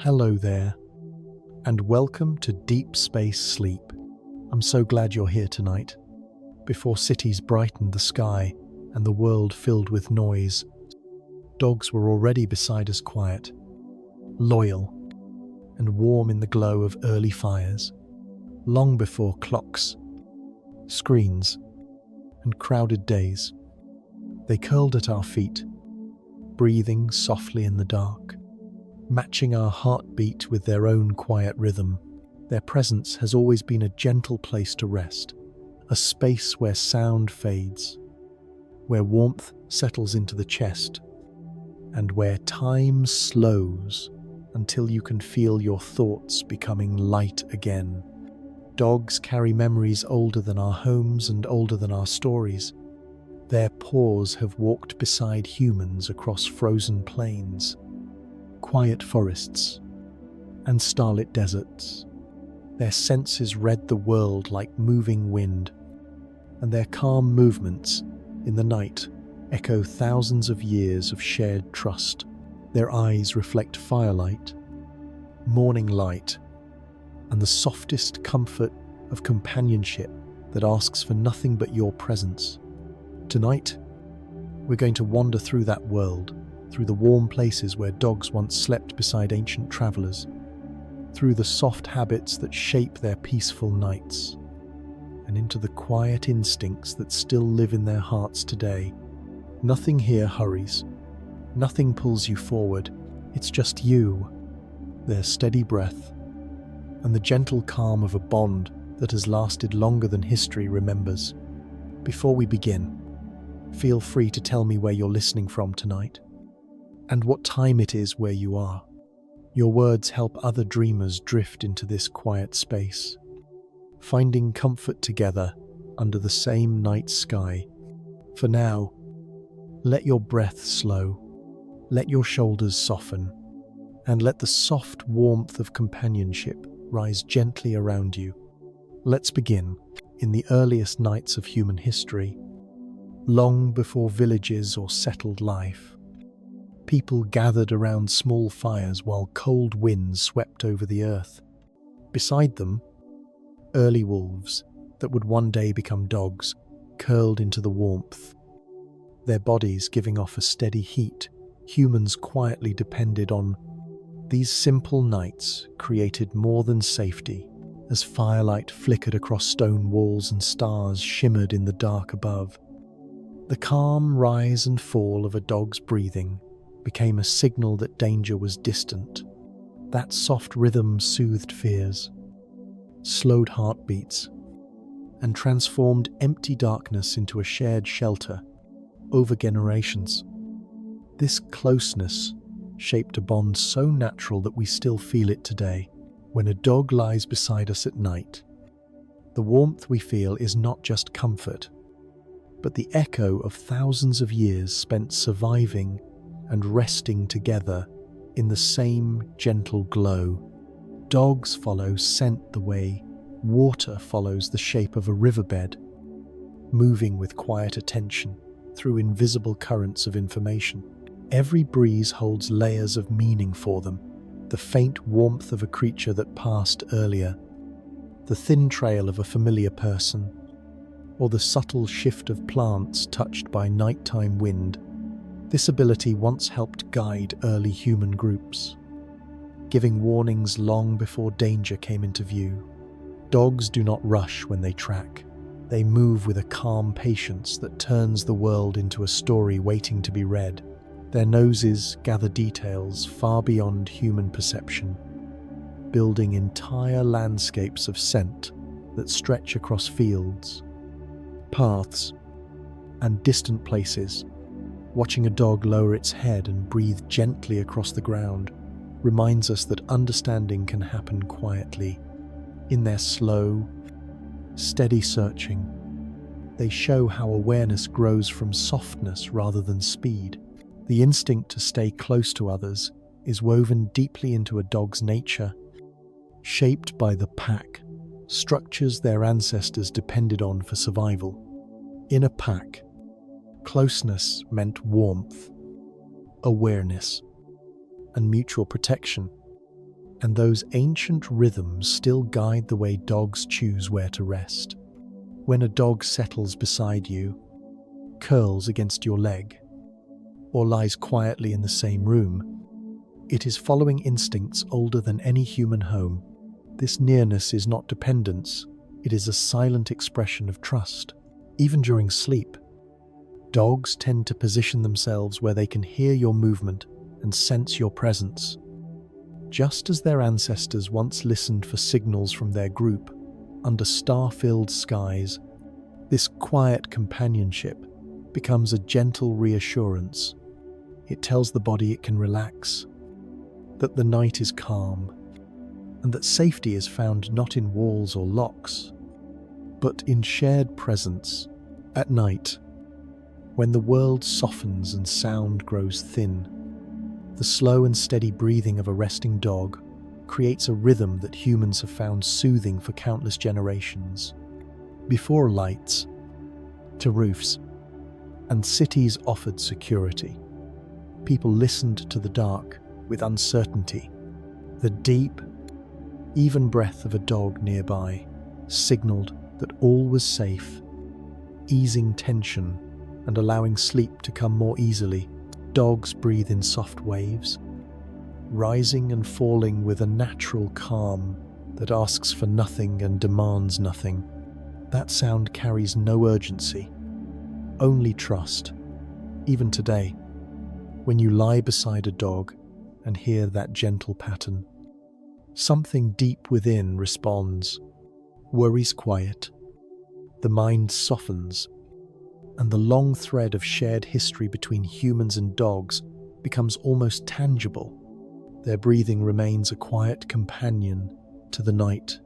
Hello there, and welcome to Deep Space Sleep. I'm so glad you're here tonight. Before cities brightened the sky and the world filled with noise, dogs were already beside us, quiet, loyal, and warm in the glow of early fires. Long before clocks, screens, and crowded days, they curled at our feet, breathing softly in the dark, matching our heartbeat with their own quiet rhythm. Their presence has always been a gentle place to rest, a space where sound fades, where warmth settles into the chest, and where time slows until you can feel your thoughts becoming light again. Dogs carry memories older than our homes and older than our stories. Their paws have walked beside humans across frozen plains, quiet forests, and starlit deserts. Their senses read the world like moving wind, and their calm movements in the night echo thousands of years of shared trust. Their eyes reflect firelight, morning light, and the softest comfort of companionship that asks for nothing but your presence. Tonight, we're going to wander through that world, through the warm places where dogs once slept beside ancient travelers, through the soft habits that shape their peaceful nights, and into the quiet instincts that still live in their hearts today. Nothing here hurries, nothing pulls you forward. It's just you, their steady breath, and the gentle calm of a bond that has lasted longer than history remembers. Before we begin, feel free to tell me where you're listening from tonight, and what time it is where you are. Your words help other dreamers drift into this quiet space, finding comfort together under the same night sky. For now, let your breath slow, let your shoulders soften, and let the soft warmth of companionship rise gently around you. Let's begin in the earliest nights of human history. Long before villages or settled life, people gathered around small fires while cold winds swept over the earth. Beside them, early wolves that would one day become dogs curled into the warmth, their bodies giving off a steady heat. Humans quietly depended on. These simple nights created more than safety, as firelight flickered across stone walls and stars shimmered in the dark above. The calm rise and fall of a dog's breathing became a signal that danger was distant. That soft rhythm soothed fears, slowed heartbeats, and transformed empty darkness into a shared shelter over generations. This closeness shaped a bond so natural that we still feel it today. When a dog lies beside us at night, the warmth we feel is not just comfort, but the echo of thousands of years spent surviving and resting together in the same gentle glow. Dogs follow scent the way water follows the shape of a riverbed, moving with quiet attention through invisible currents of information. Every breeze holds layers of meaning for them. The faint warmth of a creature that passed earlier, the thin trail of a familiar person, or the subtle shift of plants touched by nighttime wind. This ability once helped guide early human groups, giving warnings long before danger came into view. Dogs do not rush when they track. They move with a calm patience that turns the world into a story waiting to be read. Their noses gather details far beyond human perception, building entire landscapes of scent that stretch across fields, paths, and distant places. Watching a dog lower its head and breathe gently across the ground reminds us that understanding can happen quietly. In their slow, steady searching, they show how awareness grows from softness rather than speed. The instinct to stay close to others is woven deeply into a dog's nature, shaped by the pack, structures their ancestors depended on for survival. In a pack, closeness meant warmth, awareness, and mutual protection. and those ancient rhythms still guide the way dogs choose where to rest. When a dog settles beside you, curls against your leg, or lies quietly in the same room, it is following instincts older than any human home. This nearness is not dependence, it is a silent expression of trust. Even during sleep, dogs tend to position themselves where they can hear your movement and sense your presence. Just as their ancestors once listened for signals from their group under star-filled skies, this quiet companionship becomes a gentle reassurance. It tells the body it can relax, that the night is calm, and that safety is found not in walls or locks, but in shared presence. At night, when the world softens and sound grows thin, the slow and steady breathing of a resting dog creates a rhythm that humans have found soothing for countless generations. Before lights, to roofs, and cities offered security, people listened to the dark with uncertainty. The deep, even breath of a dog nearby signaled that all was safe, easing tension and allowing sleep to come more easily. Dogs breathe in soft waves, rising and falling with a natural calm that asks for nothing and demands nothing. That sound carries no urgency, only trust. Even today, when you lie beside a dog and hear that gentle pattern, something deep within responds. Worries quiet, the mind softens, and the long thread of shared history between humans and dogs becomes almost tangible. Their breathing remains a quiet companion to the night,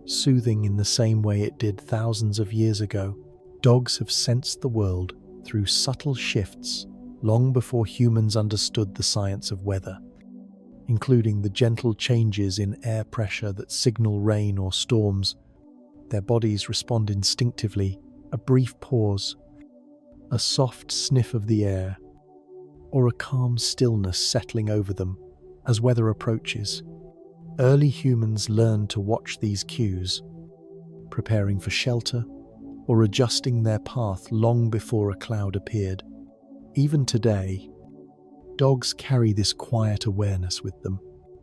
soothing in the same way it did thousands of years ago. Dogs have sensed the world through subtle shifts long before humans understood the science of weather, including the gentle changes in air pressure that signal rain or storms. Their bodies respond instinctively. A brief pause, a soft sniff of the air, or a calm stillness settling over them as weather approaches. Early humans learned to watch these cues, preparing for shelter or adjusting their path long before a cloud appeared. Even today, dogs carry this quiet awareness with them.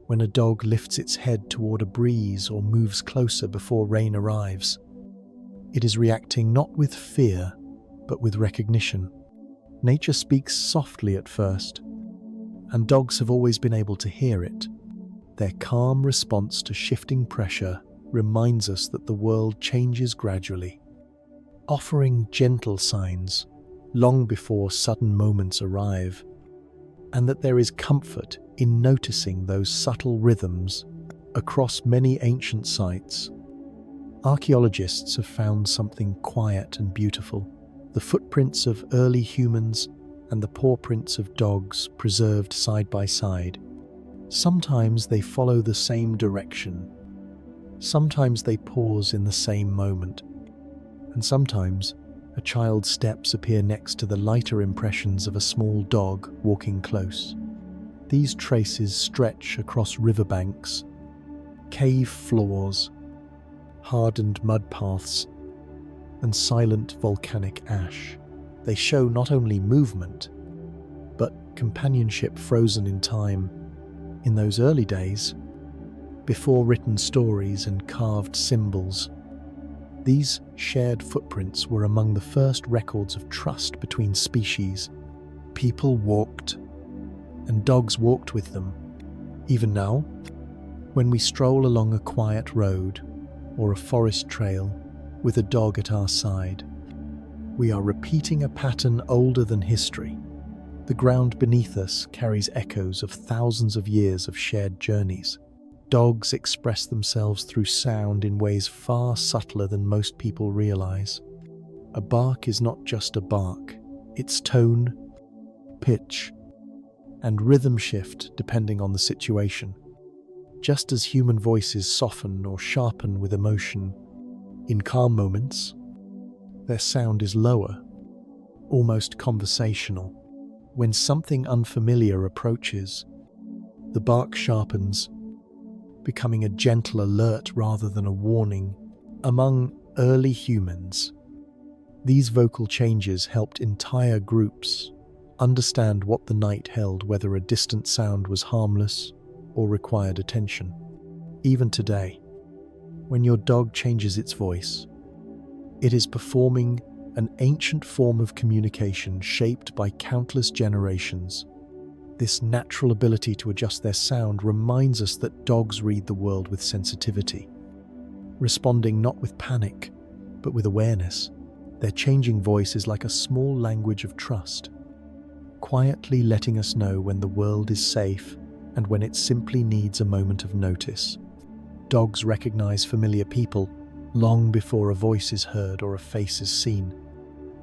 When a dog lifts its head toward a breeze or moves closer before rain arrives, it is reacting not with fear, but with recognition. Nature speaks softly at first, and dogs have always been able to hear it. Their calm response to shifting pressure reminds us that the world changes gradually, offering gentle signs long before sudden moments arrive, and that there is comfort in noticing those subtle rhythms across many ancient sites. Archaeologists have found something quiet and beautiful. The footprints of early humans and the paw prints of dogs preserved side by side. Sometimes they follow the same direction. Sometimes they pause in the same moment. And sometimes a child's steps appear next to the lighter impressions of a small dog walking close. These traces stretch across riverbanks, cave floors, hardened mud paths, and silent volcanic ash. They show not only movement, but companionship frozen in time. In those early days, before written stories and carved symbols, these shared footprints were among the first records of trust between species. People walked, and dogs walked with them. Even now, when we stroll along a quiet road or a forest trail with a dog at our side, we are repeating a pattern older than history. The ground beneath us carries echoes of thousands of years of shared journeys. Dogs express themselves through sound in ways far subtler than most people realize. A bark is not just a bark. Its tone, pitch, and rhythm shift depending on the situation. Just as human voices soften or sharpen with emotion, in calm moments, their sound is lower, almost conversational. When something unfamiliar approaches, the bark sharpens, becoming a gentle alert rather than a warning. Among early humans, these vocal changes helped entire groups understand what the night held, whether a distant sound was harmless or required attention. Even today, when your dog changes its voice, it is performing an ancient form of communication shaped by countless generations. This natural ability to adjust their sound reminds us that dogs read the world with sensitivity, responding not with panic, but with awareness. Their changing voice is like a small language of trust, quietly letting us know when the world is safe and when it simply needs a moment of notice. Dogs recognize familiar people long before a voice is heard or a face is seen.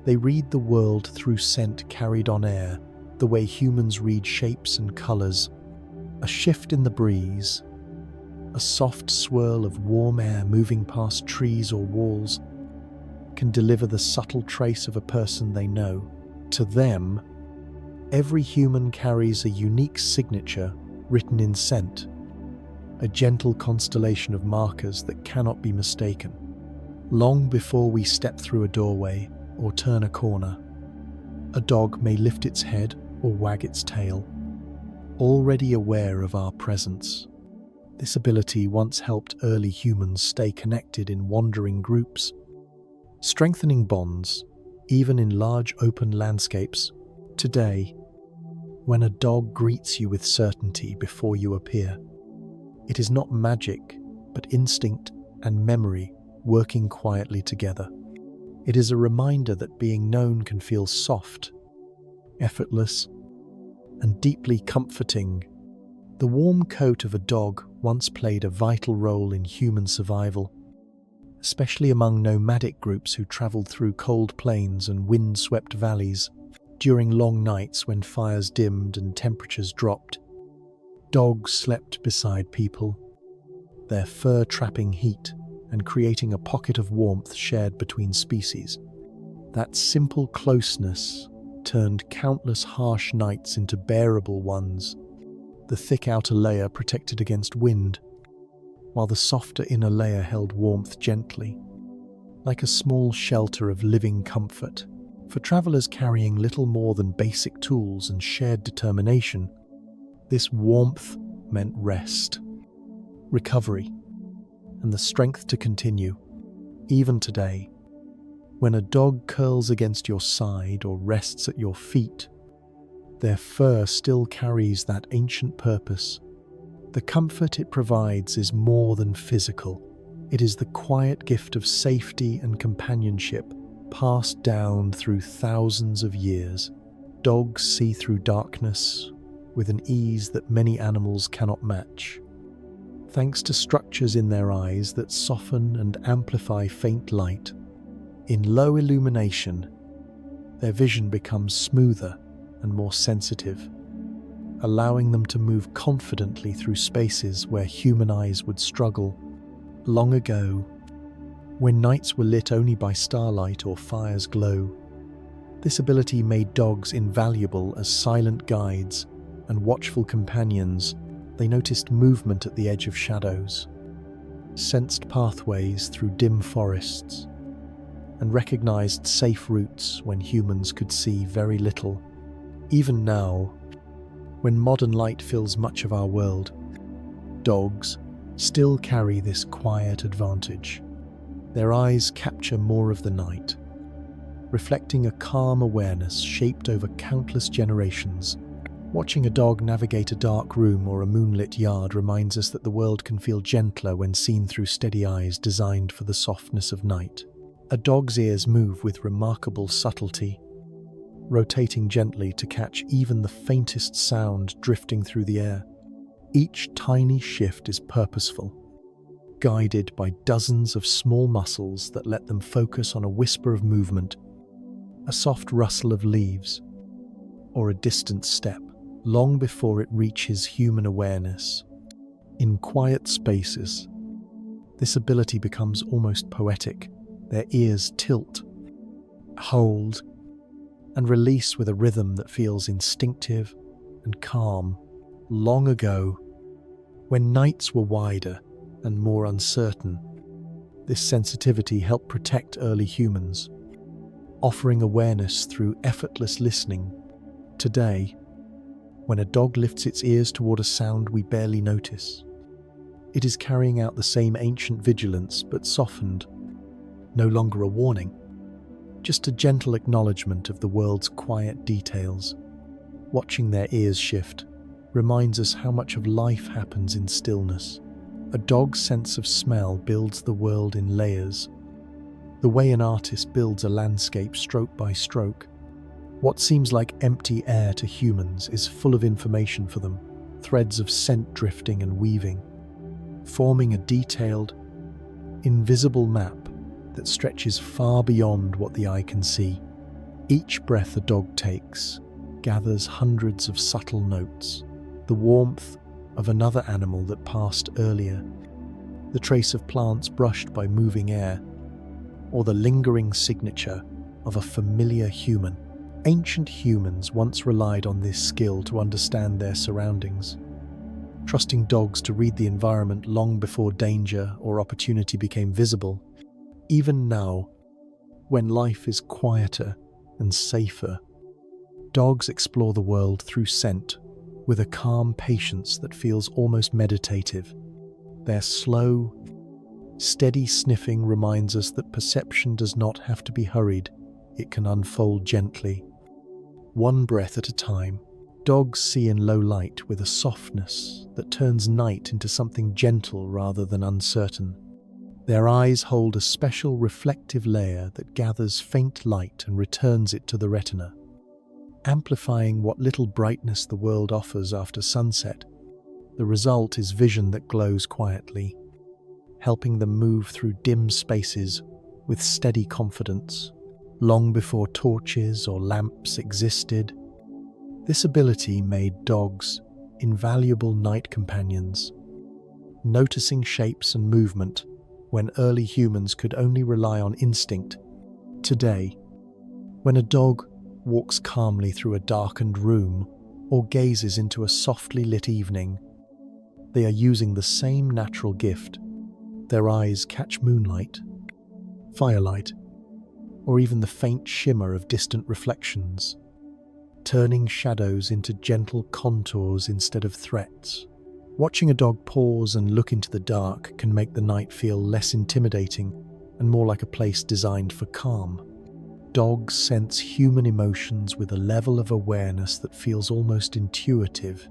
They read the world through scent carried on air, the way humans read shapes and colors. A shift in the breeze, a soft swirl of warm air moving past trees or walls, can deliver the subtle trace of a person they know. To them, every human carries a unique signature written in scent, a gentle constellation of markers that cannot be mistaken. Long before we step through a doorway or turn a corner, a dog may lift its head or wag its tail, already aware of our presence. This ability once helped early humans stay connected in wandering groups, strengthening bonds even in large open landscapes. Today, when a dog greets you with certainty before you appear, it is not magic, but instinct and memory working quietly together. It is a reminder that being known can feel soft, effortless, and deeply comforting. The warm coat of a dog once played a vital role in human survival, especially among nomadic groups who traveled through cold plains and wind-swept valleys. During long nights when fires dimmed and temperatures dropped, dogs slept beside people, their fur trapping heat and creating a pocket of warmth shared between species. That simple closeness turned countless harsh nights into bearable ones. The thick outer layer protected against wind, while the softer inner layer held warmth gently, like a small shelter of living comfort. For travelers carrying little more than basic tools and shared determination, this warmth meant rest, recovery, and the strength to continue. Even today, when a dog curls against your side or rests at your feet, their fur still carries that ancient purpose. The comfort it provides is more than physical. It is the quiet gift of safety and companionship passed down through thousands of years. Dogs see through darkness with an ease that many animals cannot match, thanks to structures in their eyes that soften and amplify faint light. In low illumination, their vision becomes smoother and more sensitive, allowing them to move confidently through spaces where human eyes would struggle. Long ago, when nights were lit only by starlight or fire's glow, this ability made dogs invaluable as silent guides and watchful companions. They noticed movement at the edge of shadows, sensed pathways through dim forests, and recognized safe routes when humans could see very little. Even now, when modern light fills much of our world, dogs still carry this quiet advantage. Their eyes capture more of the night, reflecting a calm awareness shaped over countless generations. Watching a dog navigate a dark room or a moonlit yard reminds us that the world can feel gentler when seen through steady eyes designed for the softness of night. A dog's ears move with remarkable subtlety, rotating gently to catch even the faintest sound drifting through the air. Each tiny shift is purposeful, guided by dozens of small muscles that let them focus on a whisper of movement, a soft rustle of leaves, or a distant step, long before it reaches human awareness. In quiet spaces, this ability becomes almost poetic. Their ears tilt, hold, and release with a rhythm that feels instinctive and calm. Long ago, When nights were wider and more uncertain, this sensitivity helped protect early humans, offering awareness through effortless listening. Today, when a dog lifts its ears toward a sound we barely notice, it is carrying out the same ancient vigilance but softened, no longer a warning, just a gentle acknowledgement of the world's quiet details. Watching their ears shift reminds us how much of life happens in stillness. A dog's sense of smell builds the world in layers, the way an artist builds a landscape stroke by stroke. What seems like empty air to humans is full of information for them, threads of scent drifting and weaving, forming a detailed, invisible map that stretches far beyond what the eye can see. Each breath a dog takes gathers hundreds of subtle notes, the warmth of another animal that passed earlier, the trace of plants brushed by moving air, or the lingering signature of a familiar human. Ancient humans once relied on this skill to understand their surroundings, trusting dogs to read the environment long before danger or opportunity became visible. Even now, when life is quieter and safer, dogs explore the world through scent with a calm patience that feels almost meditative. Their slow, steady sniffing reminds us that perception does not have to be hurried, it can unfold gently. One breath at a time, dogs see in low light with a softness that turns night into something gentle rather than uncertain. Their eyes hold a special reflective layer that gathers faint light and returns it to the retina, amplifying what little brightness the world offers after sunset. The result is vision that glows quietly, helping them move through dim spaces with steady confidence. Long before torches or lamps existed, this ability made dogs invaluable night companions, noticing shapes and movement when early humans could only rely on instinct. Today, when a dog walks calmly through a darkened room or gazes into a softly lit evening, they are using the same natural gift. Their eyes catch moonlight, firelight, or even the faint shimmer of distant reflections, turning shadows into gentle contours instead of threats. Watching a dog pause and look into the dark can make the night feel less intimidating and more like a place designed for calm. Dogs sense human emotions with a level of awareness that feels almost intuitive,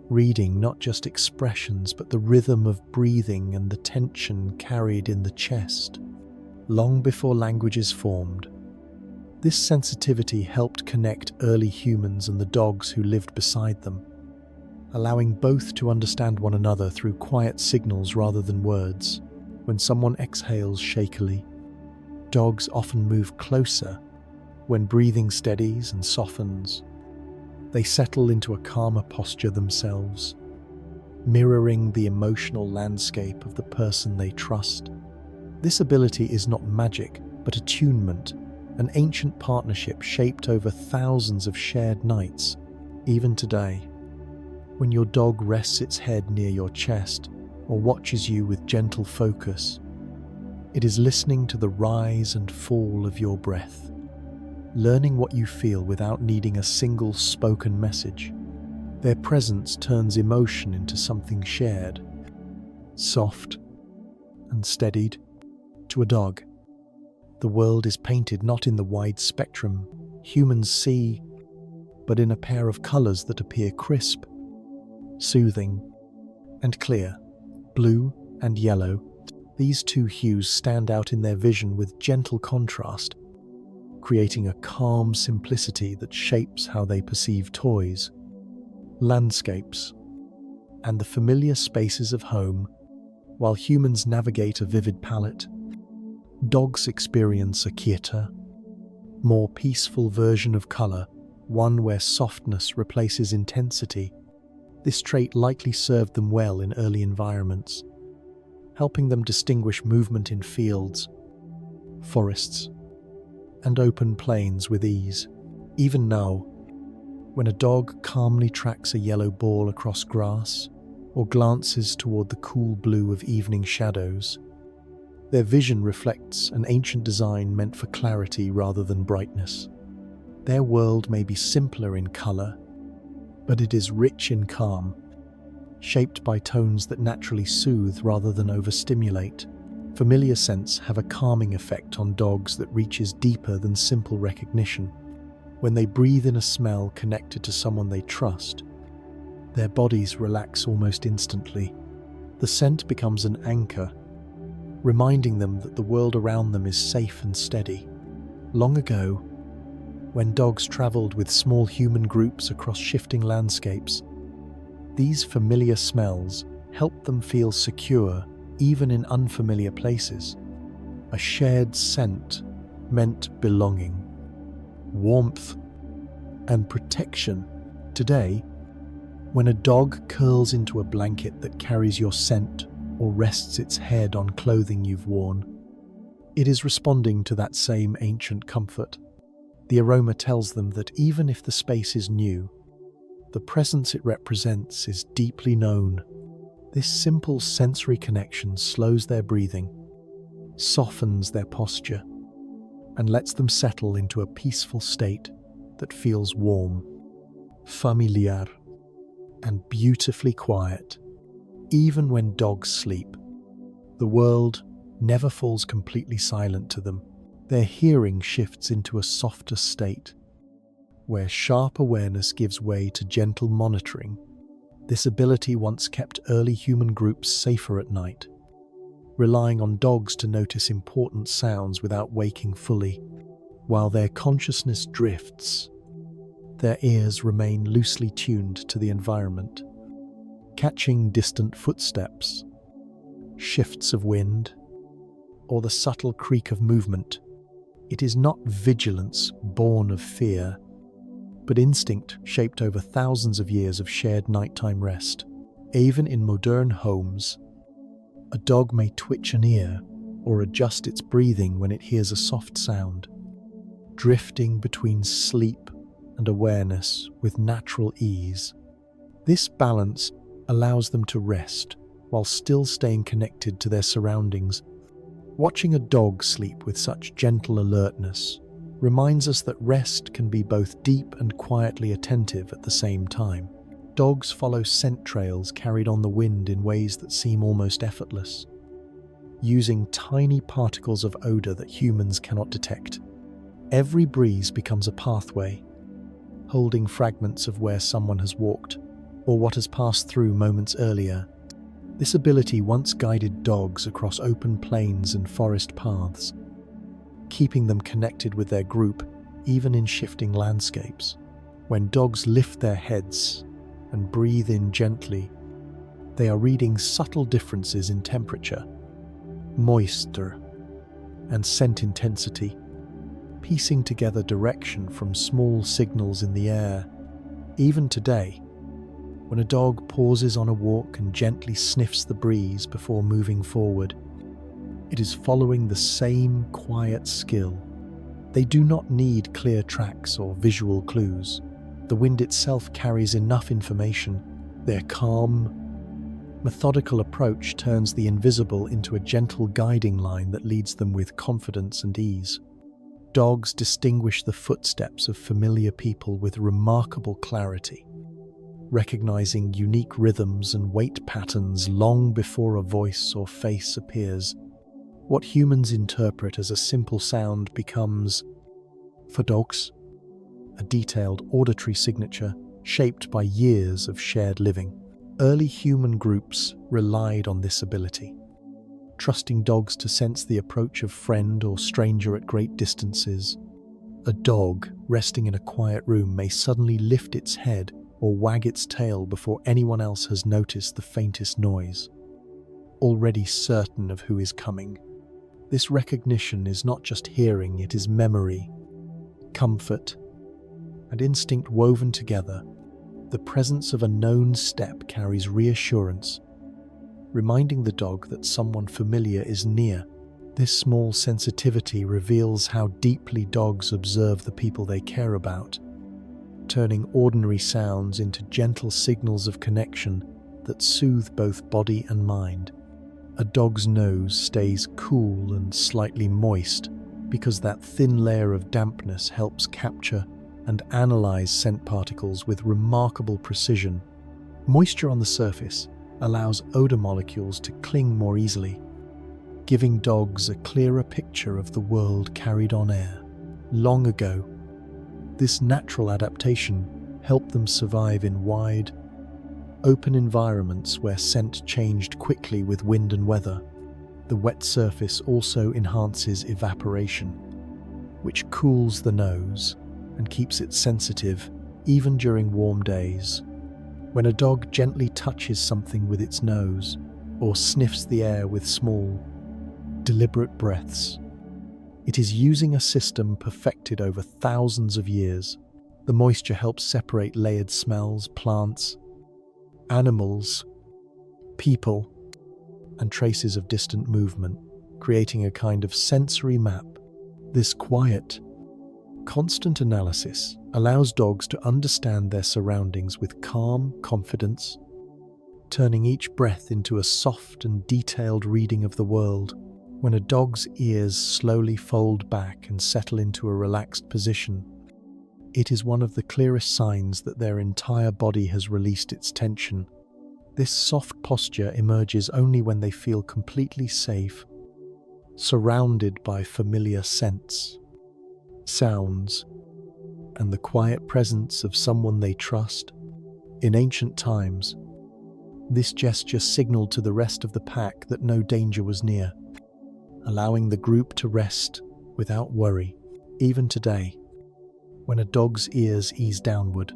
reading not just expressions but the rhythm of breathing and the tension carried in the chest. Long before languages formed, this sensitivity helped connect early humans and the dogs who lived beside them, allowing both to understand one another through quiet signals rather than words. When someone exhales shakily, dogs often move closer. When breathing steadies and softens, they settle into a calmer posture themselves, mirroring the emotional landscape of the person they trust. This ability is not magic, but attunement, an ancient partnership shaped over thousands of shared nights. Even today, when your dog rests its head near your chest or watches you with gentle focus, it is listening to the rise and fall of your breath, learning what you feel without needing a single spoken message. Their presence turns emotion into something shared, soft and steadied. To a dog, the world is painted not in the wide spectrum humans see, but in a pair of colors that appear crisp, soothing, and clear. Blue and yellow, these two hues stand out in their vision with gentle contrast, creating a calm simplicity that shapes how they perceive toys, landscapes, and the familiar spaces of home. While humans navigate a vivid palette, dogs experience a quieter, more peaceful version of color, one where softness replaces intensity. This trait likely served them well in early environments, helping them distinguish movement in fields, forests, and open plains with ease. Even now, when a dog calmly tracks a yellow ball across grass, or glances toward the cool blue of evening shadows. Their vision reflects an ancient design meant for clarity rather than brightness. Their world may be simpler in color, but it is rich in calm, shaped by tones that naturally soothe rather than overstimulate. Familiar scents have a calming effect on dogs that reaches deeper than simple recognition. When they breathe in a smell connected to someone they trust, their bodies relax almost instantly. The scent becomes an anchor, reminding them that the world around them is safe and steady. Long ago, when dogs traveled with small human groups across shifting landscapes, these familiar smells helped them feel secure even in unfamiliar places. A shared scent meant belonging, warmth, and protection. Today, when a dog curls into a blanket that carries your scent or rests its head on clothing you've worn, it is responding to that same ancient comfort. The aroma tells them that even if the space is new, the presence it represents is deeply known. This simple sensory connection slows their breathing, softens their posture, and lets them settle into a peaceful state that feels warm, familiar, and beautifully quiet. Even when dogs sleep, the world never falls completely silent to them. Their hearing shifts into a softer state, where sharp awareness gives way to gentle monitoring. This ability once kept early human groups safer at night, relying on dogs to notice important sounds without waking fully. While their consciousness drifts, their ears remain loosely tuned to the environment, catching distant footsteps, shifts of wind, or the subtle creak of movement. It is not vigilance born of fear, but instinct shaped over thousands of years of shared nighttime rest. Even in modern homes, a dog may twitch an ear or adjust its breathing when it hears a soft sound, drifting between sleep and awareness with natural ease. This balance allows them to rest while still staying connected to their surroundings. Watching a dog sleep with such gentle alertness reminds us that rest can be both deep and quietly attentive at the same time. Dogs follow scent trails carried on the wind in ways that seem almost effortless, using tiny particles of odor that humans cannot detect. Every breeze becomes a pathway, holding fragments of where someone has walked or what has passed through moments earlier. This ability once guided dogs across open plains and forest paths, keeping them connected with their group even in shifting landscapes. When dogs lift their heads and breathe in gently, they are reading subtle differences in temperature, moisture, and scent intensity, piecing together direction from small signals in the air. Even today, when a dog pauses on a walk and gently sniffs the breeze before moving forward, it is following the same quiet skill. They do not need clear tracks or visual clues. The wind itself carries enough information. Their calm, methodical approach turns the invisible into a gentle guiding line that leads them with confidence and ease. Dogs distinguish the footsteps of familiar people with remarkable clarity, recognizing unique rhythms and weight patterns long before a voice or face appears. What humans interpret as a simple sound becomes, for dogs, a detailed auditory signature shaped by years of shared living. Early human groups relied on this ability, trusting dogs to sense the approach of friend or stranger at great distances. A dog resting in a quiet room may suddenly lift its head or wag its tail before anyone else has noticed the faintest noise, already certain of who is coming. This recognition is not just hearing, it is memory, comfort, and instinct woven together. The presence of a known step carries reassurance, reminding the dog that someone familiar is near. This small sensitivity reveals how deeply dogs observe the people they care about, turning ordinary sounds into gentle signals of connection. that soothe both body and mind. A dog's nose stays cool and slightly moist because that thin layer of dampness helps capture and analyze scent particles with remarkable precision. Moisture on the surface allows odor molecules to cling more easily, giving dogs a clearer picture of the world carried on air. Long ago, this natural adaptation helped them survive in wide, open environments where scent changed quickly with wind and weather. The wet surface also enhances evaporation, which cools the nose and keeps it sensitive even during warm days. When a dog gently touches something with its nose or sniffs the air with small, deliberate breaths, it is using a system perfected over thousands of years. The moisture helps separate layered smells, plants, animals, people, and traces of distant movement, creating a kind of sensory map. This quiet, constant analysis allows dogs to understand their surroundings with calm confidence, turning each breath into a soft and detailed reading of the world. When a dog's ears slowly fold back and settle into a relaxed position, it is one of the clearest signs that their entire body has released its tension. This soft posture emerges only when they feel completely safe, surrounded by familiar scents, sounds, and the quiet presence of someone they trust. In ancient times, this gesture signaled to the rest of the pack that no danger was near, allowing the group to rest without worry. Even today, when a dog's ears ease downward,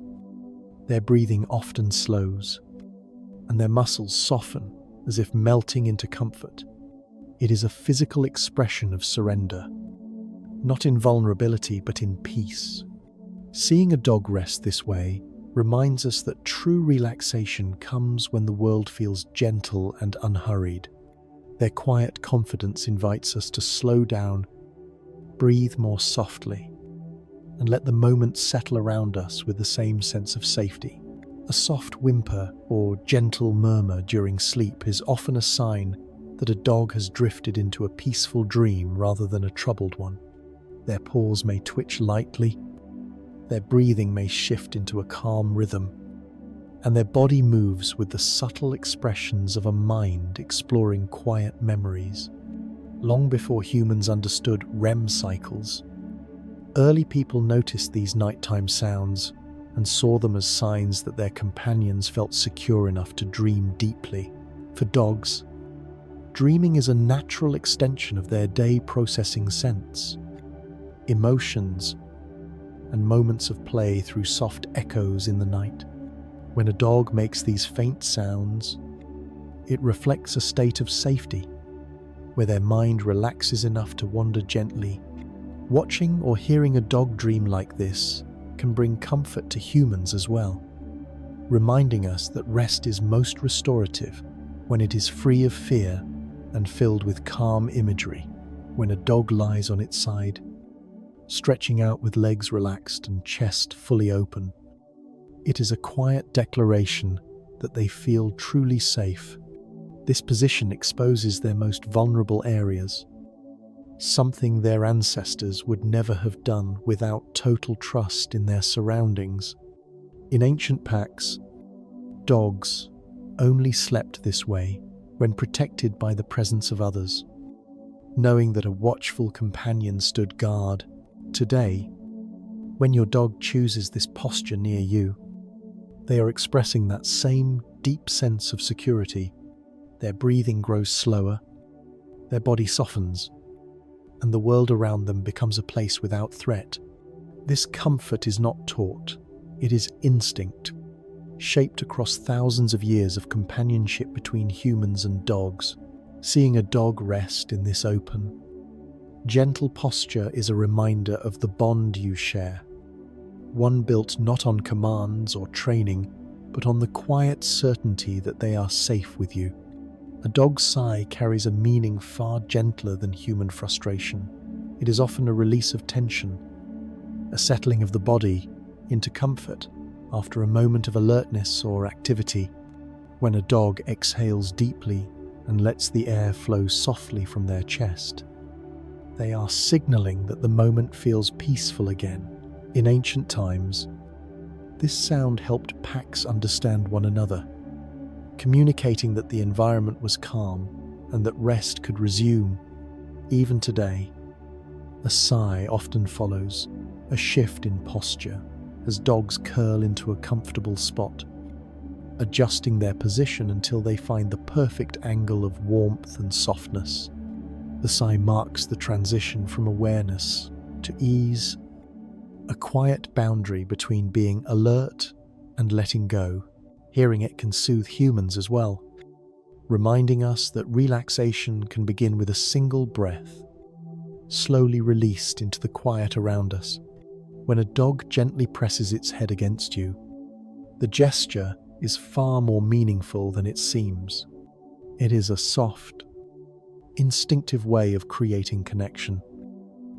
their breathing often slows, and their muscles soften as if melting into comfort. It is a physical expression of surrender, not in vulnerability but in peace. Seeing a dog rest this way reminds us that true relaxation comes when the world feels gentle and unhurried. Their quiet confidence invites us to slow down, breathe more softly, and let the moment settle around us with the same sense of safety. A soft whimper or gentle murmur during sleep is often a sign that a dog has drifted into a peaceful dream rather than a troubled one. Their paws may twitch lightly, their breathing may shift into a calm rhythm, and their body moves with the subtle expressions of a mind exploring quiet memories. Long before humans understood REM cycles, early people noticed these nighttime sounds and saw them as signs that their companions felt secure enough to dream deeply. For dogs, dreaming is a natural extension of their day, processing scents, emotions, and moments of play through soft echoes in the night. When a dog makes these faint sounds, it reflects a state of safety, where their mind relaxes enough to wander gently. Watching or hearing a dog dream like this can bring comfort to humans as well, reminding us that rest is most restorative when it is free of fear and filled with calm imagery. When a dog lies on its side, stretching out with legs relaxed and chest fully open, it is a quiet declaration that they feel truly safe. This position exposes their most vulnerable areas, something their ancestors would never have done without total trust in their surroundings. In ancient packs, dogs only slept this way when protected by the presence of others, knowing that a watchful companion stood guard. Today, when your dog chooses this posture near you, they are expressing that same deep sense of security. Their breathing grows slower, their body softens, and the world around them becomes a place without threat. This comfort is not taught, it is instinct, shaped across thousands of years of companionship between humans and dogs. Seeing a dog rest in this open, gentle posture is a reminder of the bond you share, one built not on commands or training, but on the quiet certainty that they are safe with you. A dog's sigh carries a meaning far gentler than human frustration. It is often a release of tension, a settling of the body into comfort after a moment of alertness or activity. when a dog exhales deeply and lets the air flow softly from their chest. They are signaling that the moment feels peaceful again. In ancient times, this sound helped packs understand one another, communicating that the environment was calm and that rest could resume. Even today, a sigh often follows a shift in posture as dogs curl into a comfortable spot, adjusting their position until they find the perfect angle of warmth and softness. The sigh marks the transition from awareness to ease, a quiet boundary between being alert and letting go. Hearing it can soothe humans as well, reminding us that relaxation can begin with a single breath, slowly released into the quiet around us. When a dog gently presses its head against you, the gesture is far more meaningful than it seems. It is a soft, instinctive way of creating connection,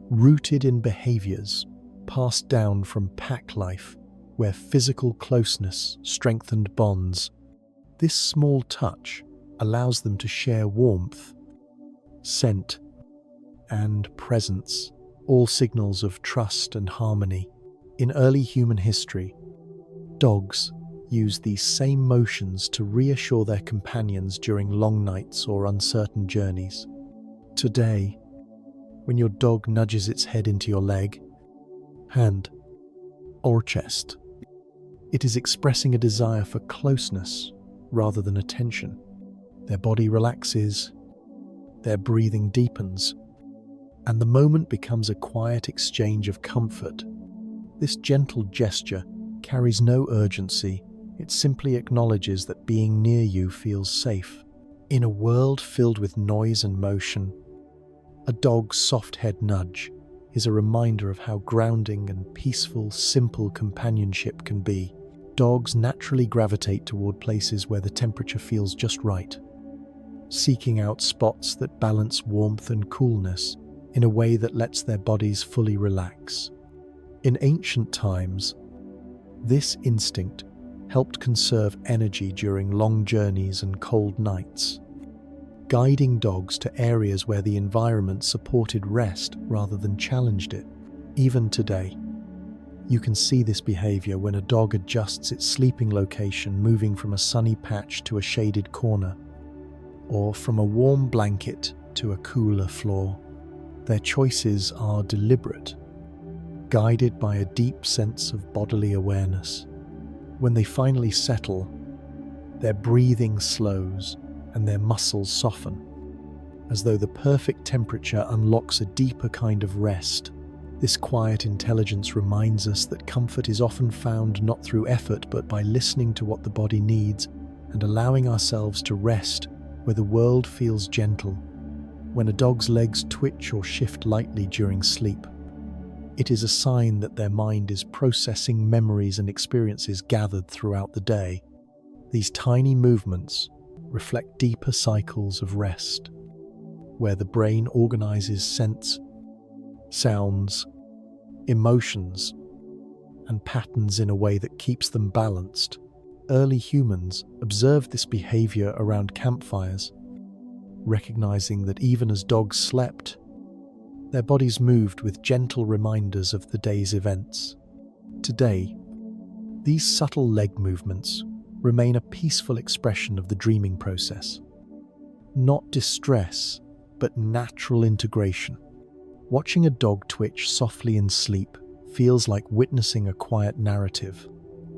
rooted in behaviors passed down from pack life, where physical closeness strengthened bonds. This small touch allows them to share warmth, scent, and presence, all signals of trust and harmony. In early human history, dogs used these same motions to reassure their companions during long nights or uncertain journeys. Today, when your dog nudges its head into your leg, hand, or chest, it is expressing a desire for closeness rather than attention. Their body relaxes, their breathing deepens, and the moment becomes a quiet exchange of comfort. This gentle gesture carries no urgency. It simply acknowledges that being near you feels safe. In a world filled with noise and motion, a dog's soft head nudge is a reminder of how grounding and peaceful, simple companionship can be. Dogs naturally gravitate toward places where the temperature feels just right, seeking out spots that balance warmth and coolness in a way that lets their bodies fully relax. In ancient times, this instinct helped conserve energy during long journeys and cold nights, guiding dogs to areas where the environment supported rest rather than challenged it. Even today, you can see this behavior when a dog adjusts its sleeping location, moving from a sunny patch to a shaded corner, or from a warm blanket to a cooler floor. Their choices are deliberate, guided by a deep sense of bodily awareness. When they finally settle, their breathing slows and their muscles soften, as though the perfect temperature unlocks a deeper kind of rest. This quiet intelligence reminds us that comfort is often found not through effort but by listening to what the body needs and allowing ourselves to rest where the world feels gentle. When a dog's legs twitch or shift lightly during sleep, it is a sign that their mind is processing memories and experiences gathered throughout the day. These tiny movements reflect deeper cycles of rest, where the brain organizes scents, sounds, emotions, and patterns in a way that keeps them balanced. Early humans observed this behavior around campfires, recognizing that even as dogs slept, their bodies moved with gentle reminders of the day's events. Today, these subtle leg movements remain a peaceful expression of the dreaming process. Not distress, but natural integration. Watching a dog twitch softly in sleep feels like witnessing a quiet narrative,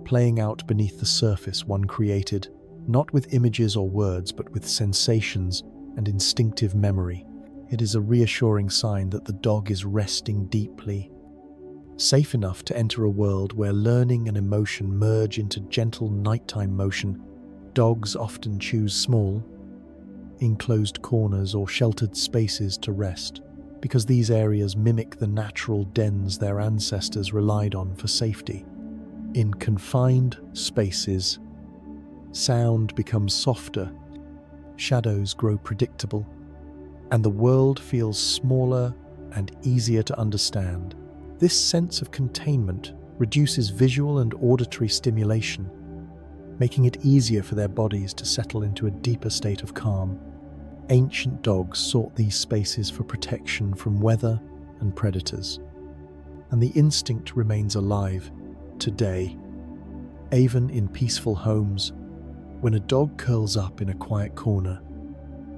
playing out beneath the surface one created, not with images or words, but with sensations and instinctive memory. It is a reassuring sign that the dog is resting deeply, safe enough to enter a world where learning and emotion merge into gentle nighttime motion. Dogs often choose small, enclosed corners or sheltered spaces to rest, because these areas mimic the natural dens their ancestors relied on for safety. In confined spaces, sound becomes softer, shadows grow predictable, and the world feels smaller and easier to understand. This sense of containment reduces visual and auditory stimulation, making it easier for their bodies to settle into a deeper state of calm. Ancient dogs sought these spaces for protection from weather and predators, and the instinct remains alive today. Even in peaceful homes, when a dog curls up in a quiet corner,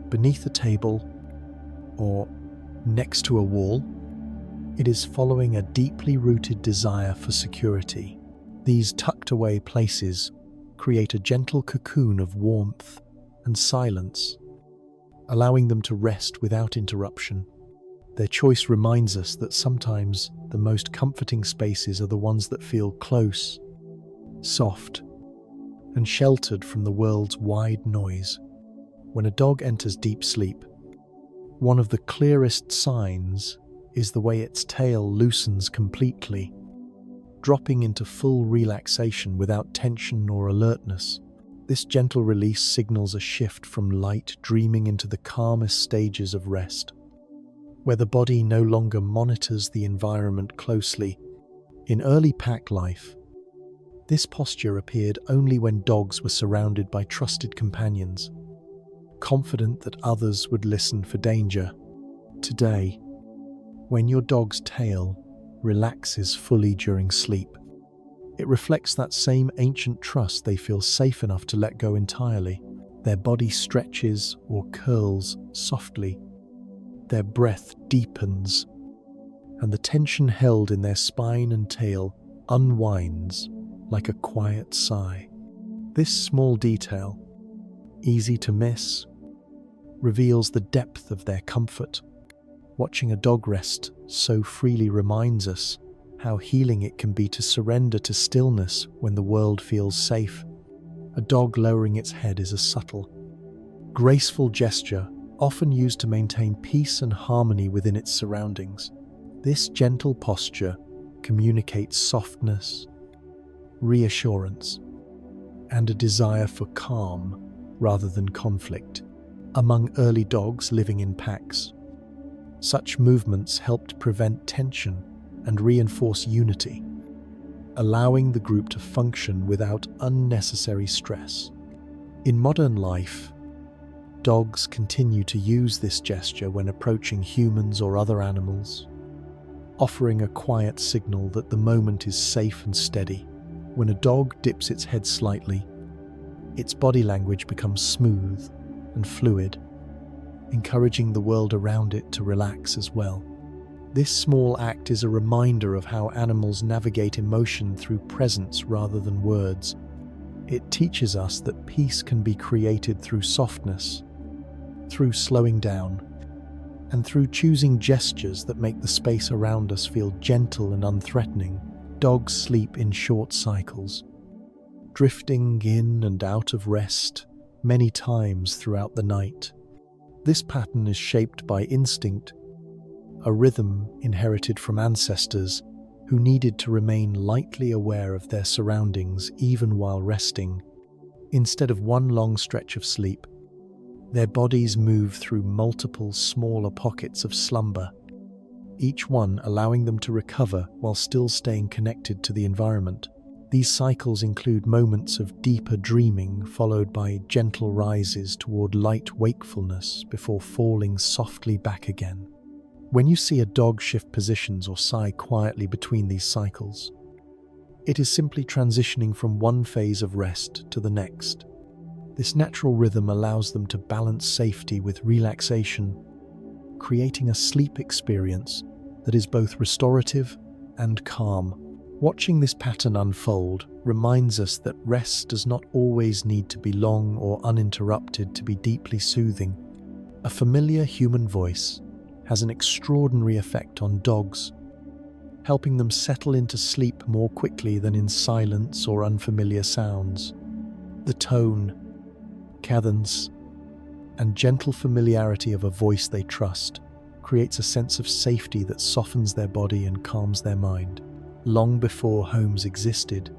beneath a table, or next to a wall, it is following a deeply rooted desire for security. These tucked away places create a gentle cocoon of warmth and silence, allowing them to rest without interruption. Their choice reminds us that sometimes the most comforting spaces are the ones that feel close, soft, and sheltered from the world's wide noise. When a dog enters deep sleep, one of the clearest signs is the way its tail loosens completely, dropping into full relaxation without tension or alertness. This gentle release signals a shift from light dreaming into the calmest stages of rest, where the body no longer monitors the environment closely. In early pack life, this posture appeared only when dogs were surrounded by trusted companions, confident that others would listen for danger. Today, when your dog's tail relaxes fully during sleep, it reflects that same ancient trust. They feel safe enough to let go entirely. Their body stretches or curls softly, their breath deepens, and the tension held in their spine and tail unwinds like a quiet sigh. This small detail, easy to miss, reveals the depth of their comfort. Watching a dog rest so freely reminds us how healing it can be to surrender to stillness when the world feels safe. A dog lowering its head is a subtle, graceful gesture often used to maintain peace and harmony within its surroundings. This gentle posture communicates softness, reassurance, and a desire for calm rather than conflict. Among early dogs living in packs, such movements helped prevent tension and reinforce unity, allowing the group to function without unnecessary stress. In modern life, dogs continue to use this gesture when approaching humans or other animals, offering a quiet signal that the moment is safe and steady. When a dog dips its head slightly, its body language becomes smooth and fluid, encouraging the world around it to relax as well. This small act is a reminder of how animals navigate emotion through presence rather than words. It teaches us that peace can be created through softness, through slowing down, and through choosing gestures that make the space around us feel gentle and unthreatening. Dogs sleep in short cycles, drifting in and out of rest many times throughout the night. This pattern is shaped by instinct, a rhythm inherited from ancestors who needed to remain lightly aware of their surroundings even while resting. Instead of one long stretch of sleep, their bodies move through multiple smaller pockets of slumber, each one allowing them to recover while still staying connected to the environment. These cycles include moments of deeper dreaming followed by gentle rises toward light wakefulness before falling softly back again. When you see a dog shift positions or sigh quietly between these cycles, it is simply transitioning from one phase of rest to the next. This natural rhythm allows them to balance safety with relaxation, creating a sleep experience that is both restorative and calm. Watching this pattern unfold reminds us that rest does not always need to be long or uninterrupted to be deeply soothing. A familiar human voice has an extraordinary effect on dogs, helping them settle into sleep more quickly than in silence or unfamiliar sounds. The tone, cadence, and gentle familiarity of a voice they trust creates a sense of safety that softens their body and calms their mind. Long before homes existed,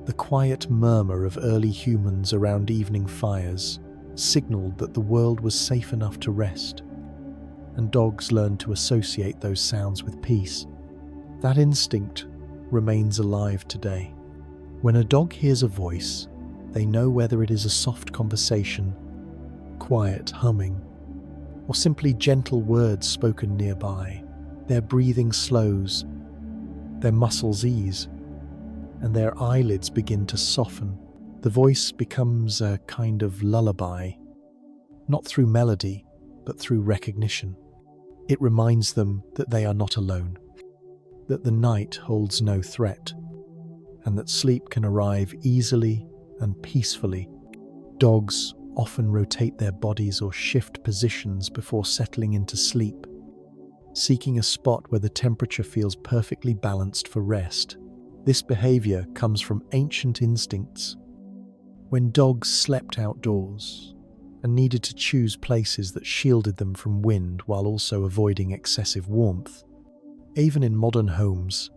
the quiet murmur of early humans around evening fires signaled that the world was safe enough to rest, and dogs learned to associate those sounds with peace. That instinct remains alive today. When a dog hears a voice, They know whether it is a soft conversation, quiet humming, or simply gentle words spoken nearby. Their breathing slows, their muscles ease, and their eyelids begin to soften. The voice becomes a kind of lullaby, not through melody, but through recognition. It reminds them that they are not alone, that the night holds no threat, and that sleep can arrive easily and peacefully. Dogs often rotate their bodies or shift positions before settling into sleep, seeking a spot where the temperature feels perfectly balanced for rest. This behavior comes from ancient instincts. When dogs slept outdoors and needed to choose places that shielded them from wind while also avoiding excessive warmth, even in modern homes,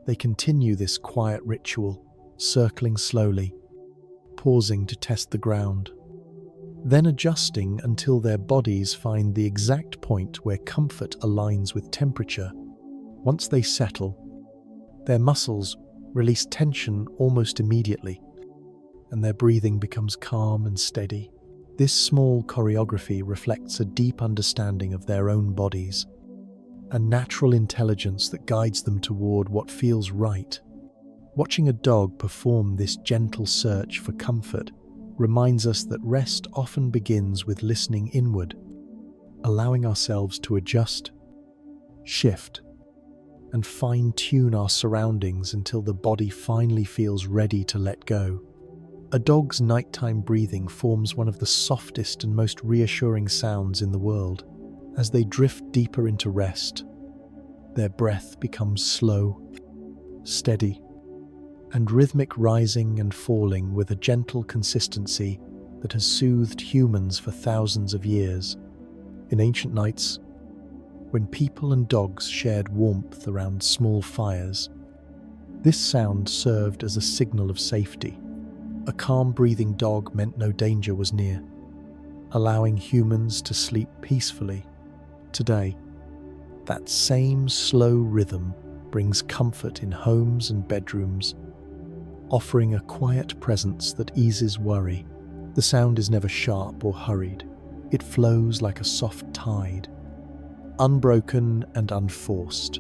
they continue this quiet ritual, circling slowly, pausing to test the ground, then adjusting until their bodies find the exact point where comfort aligns with temperature. Once they settle, their muscles release tension almost immediately, and their breathing becomes calm and steady. This small choreography reflects a deep understanding of their own bodies, a natural intelligence that guides them toward what feels right. Watching a dog perform this gentle search for comfort reminds us that rest often begins with listening inward, allowing ourselves to adjust, shift, and fine-tune our surroundings until the body finally feels ready to let go. A dog's nighttime breathing forms one of the softest and most reassuring sounds in the world. As they drift deeper into rest, their breath becomes slow, steady, and rhythmic, rising and falling with a gentle consistency that has soothed humans for thousands of years. In ancient nights, when people and dogs shared warmth around small fires, this sound served as a signal of safety. A calm breathing dog meant no danger was near, allowing humans to sleep peacefully. Today, that same slow rhythm brings comfort in homes and bedrooms, offering a quiet presence that eases worry. The sound is never sharp or hurried. It flows like a soft tide, unbroken and unforced.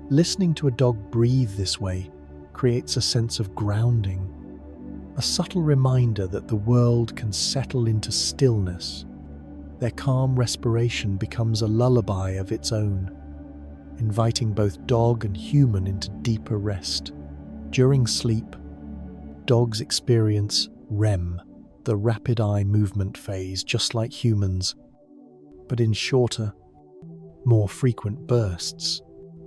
Listening to a dog breathe this way creates a sense of grounding, a subtle reminder that the world can settle into stillness. Their calm respiration becomes a lullaby of its own, inviting both dog and human into deeper rest. During sleep, dogs experience REM, the rapid eye movement phase, just like humans, but in shorter, more frequent bursts.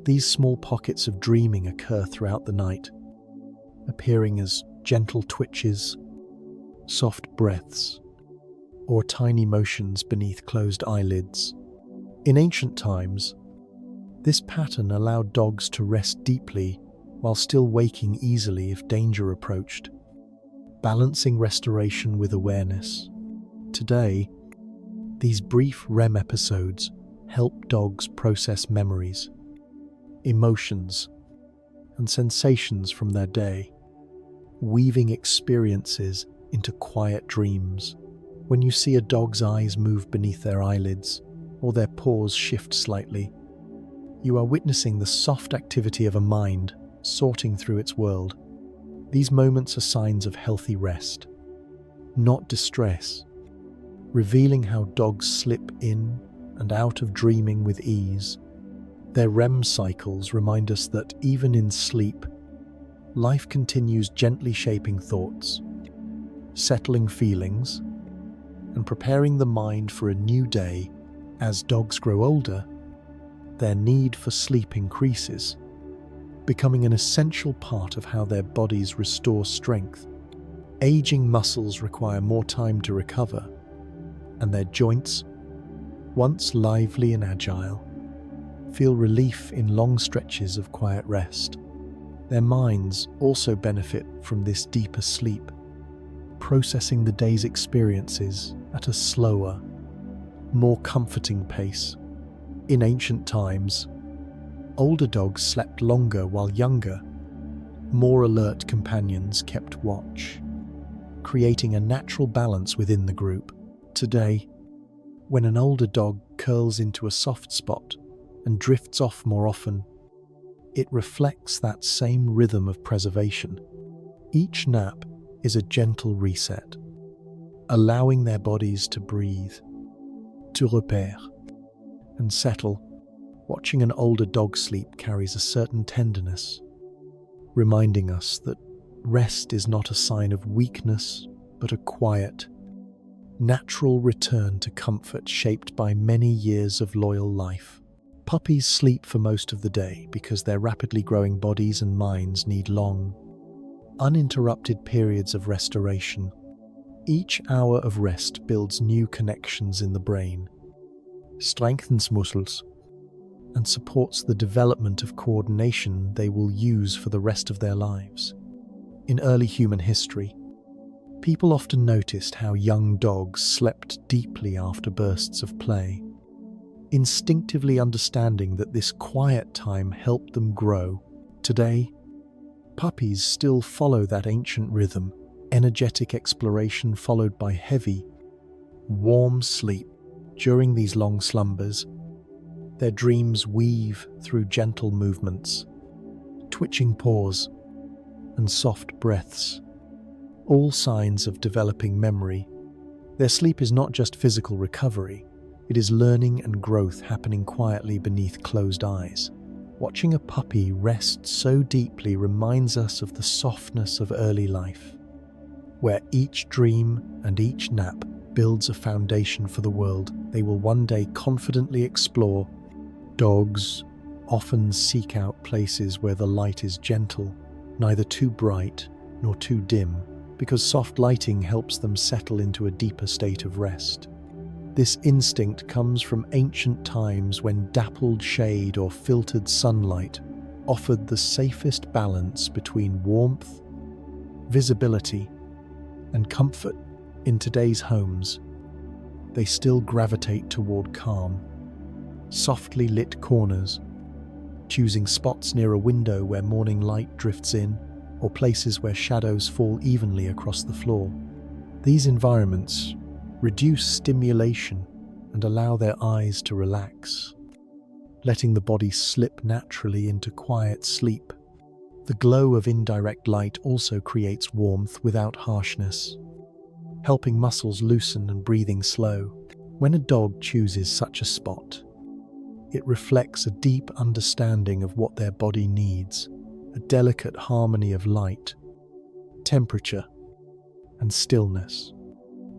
These small pockets of dreaming occur throughout the night, appearing as gentle twitches, soft breaths, or tiny motions beneath closed eyelids. In ancient times, this pattern allowed dogs to rest deeply while still waking easily if danger approached, balancing restoration with awareness. Today, these brief REM episodes help dogs process memories, emotions, and sensations from their day, weaving experiences into quiet dreams. When you see a dog's eyes move beneath their eyelids or their paws shift slightly, you are witnessing the soft activity of a mind sorting through its world. These moments are signs of healthy rest, not distress, revealing how dogs slip in and out of dreaming with ease. Their REM cycles remind us that even in sleep, life continues gently shaping thoughts, settling feelings, and preparing the mind for a new day. As dogs grow older, their need for sleep increases, becoming an essential part of how their bodies restore strength. Aging muscles require more time to recover, and their joints, once lively and agile, feel relief in long stretches of quiet rest. Their minds also benefit from this deeper sleep, processing the day's experiences at a slower, more comforting pace. In ancient times, older dogs slept longer while younger, more alert companions kept watch. creating a natural balance within the group. Today, when an older dog curls into a soft spot and drifts off more often, it reflects that same rhythm of preservation. Each nap is a gentle reset, allowing their bodies to breathe, to repair, and settle. Watching an older dog sleep carries a certain tenderness, reminding us that rest is not a sign of weakness, but a quiet, natural return to comfort shaped by many years of loyal life. Puppies sleep for most of the day because their rapidly growing bodies and minds need long, uninterrupted periods of restoration. Each hour of rest builds new connections in the brain, strengthens muscles, and supports the development of coordination they will use for the rest of their lives. In early human history, people often noticed how young dogs slept deeply after bursts of play, instinctively understanding that this quiet time helped them grow. Today, puppies still follow that ancient rhythm, energetic exploration followed by heavy, warm sleep. During these long slumbers, their dreams weave through gentle movements, twitching paws, and soft breaths, all signs of developing memory. Their sleep is not just physical recovery, it is learning and growth happening quietly beneath closed eyes. Watching a puppy rest so deeply reminds us of the softness of early life, where each dream and each nap builds a foundation for the world they will one day confidently explore. Dogs often seek out places where the light is gentle, neither too bright nor too dim, because soft lighting helps them settle into a deeper state of rest. This instinct comes from ancient times when dappled shade or filtered sunlight offered the safest balance between warmth, visibility, and comfort. In today's homes, they still gravitate toward calm, softly lit corners, choosing spots near a window where morning light drifts in, or places where shadows fall evenly across the floor. These environments reduce stimulation and allow their eyes to relax, letting the body slip naturally into quiet sleep. The glow of indirect light also creates warmth without harshness, helping muscles loosen and breathing slow. When a dog chooses such a spot, it reflects a deep understanding of what their body needs, a delicate harmony of light, temperature, and stillness.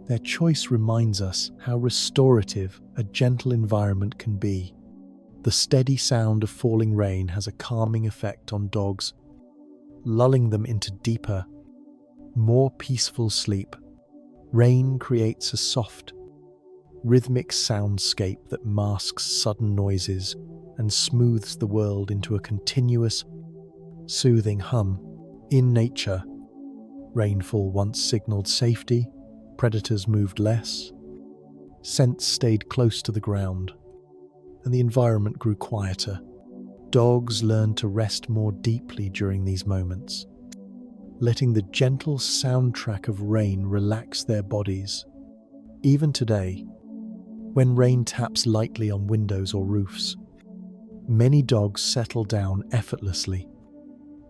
Their choice reminds us how restorative a gentle environment can be. The steady sound of falling rain has a calming effect on dogs, lulling them into deeper, more peaceful sleep. Rain creates a soft, rhythmic soundscape that masks sudden noises and smooths the world into a continuous, soothing hum. In nature, rainfall once signaled safety, predators moved less, scents stayed close to the ground, and the environment grew quieter. Dogs learned to rest more deeply during these moments, letting the gentle soundtrack of rain relax their bodies. Even today, when rain taps lightly on windows or roofs, many dogs settle down effortlessly,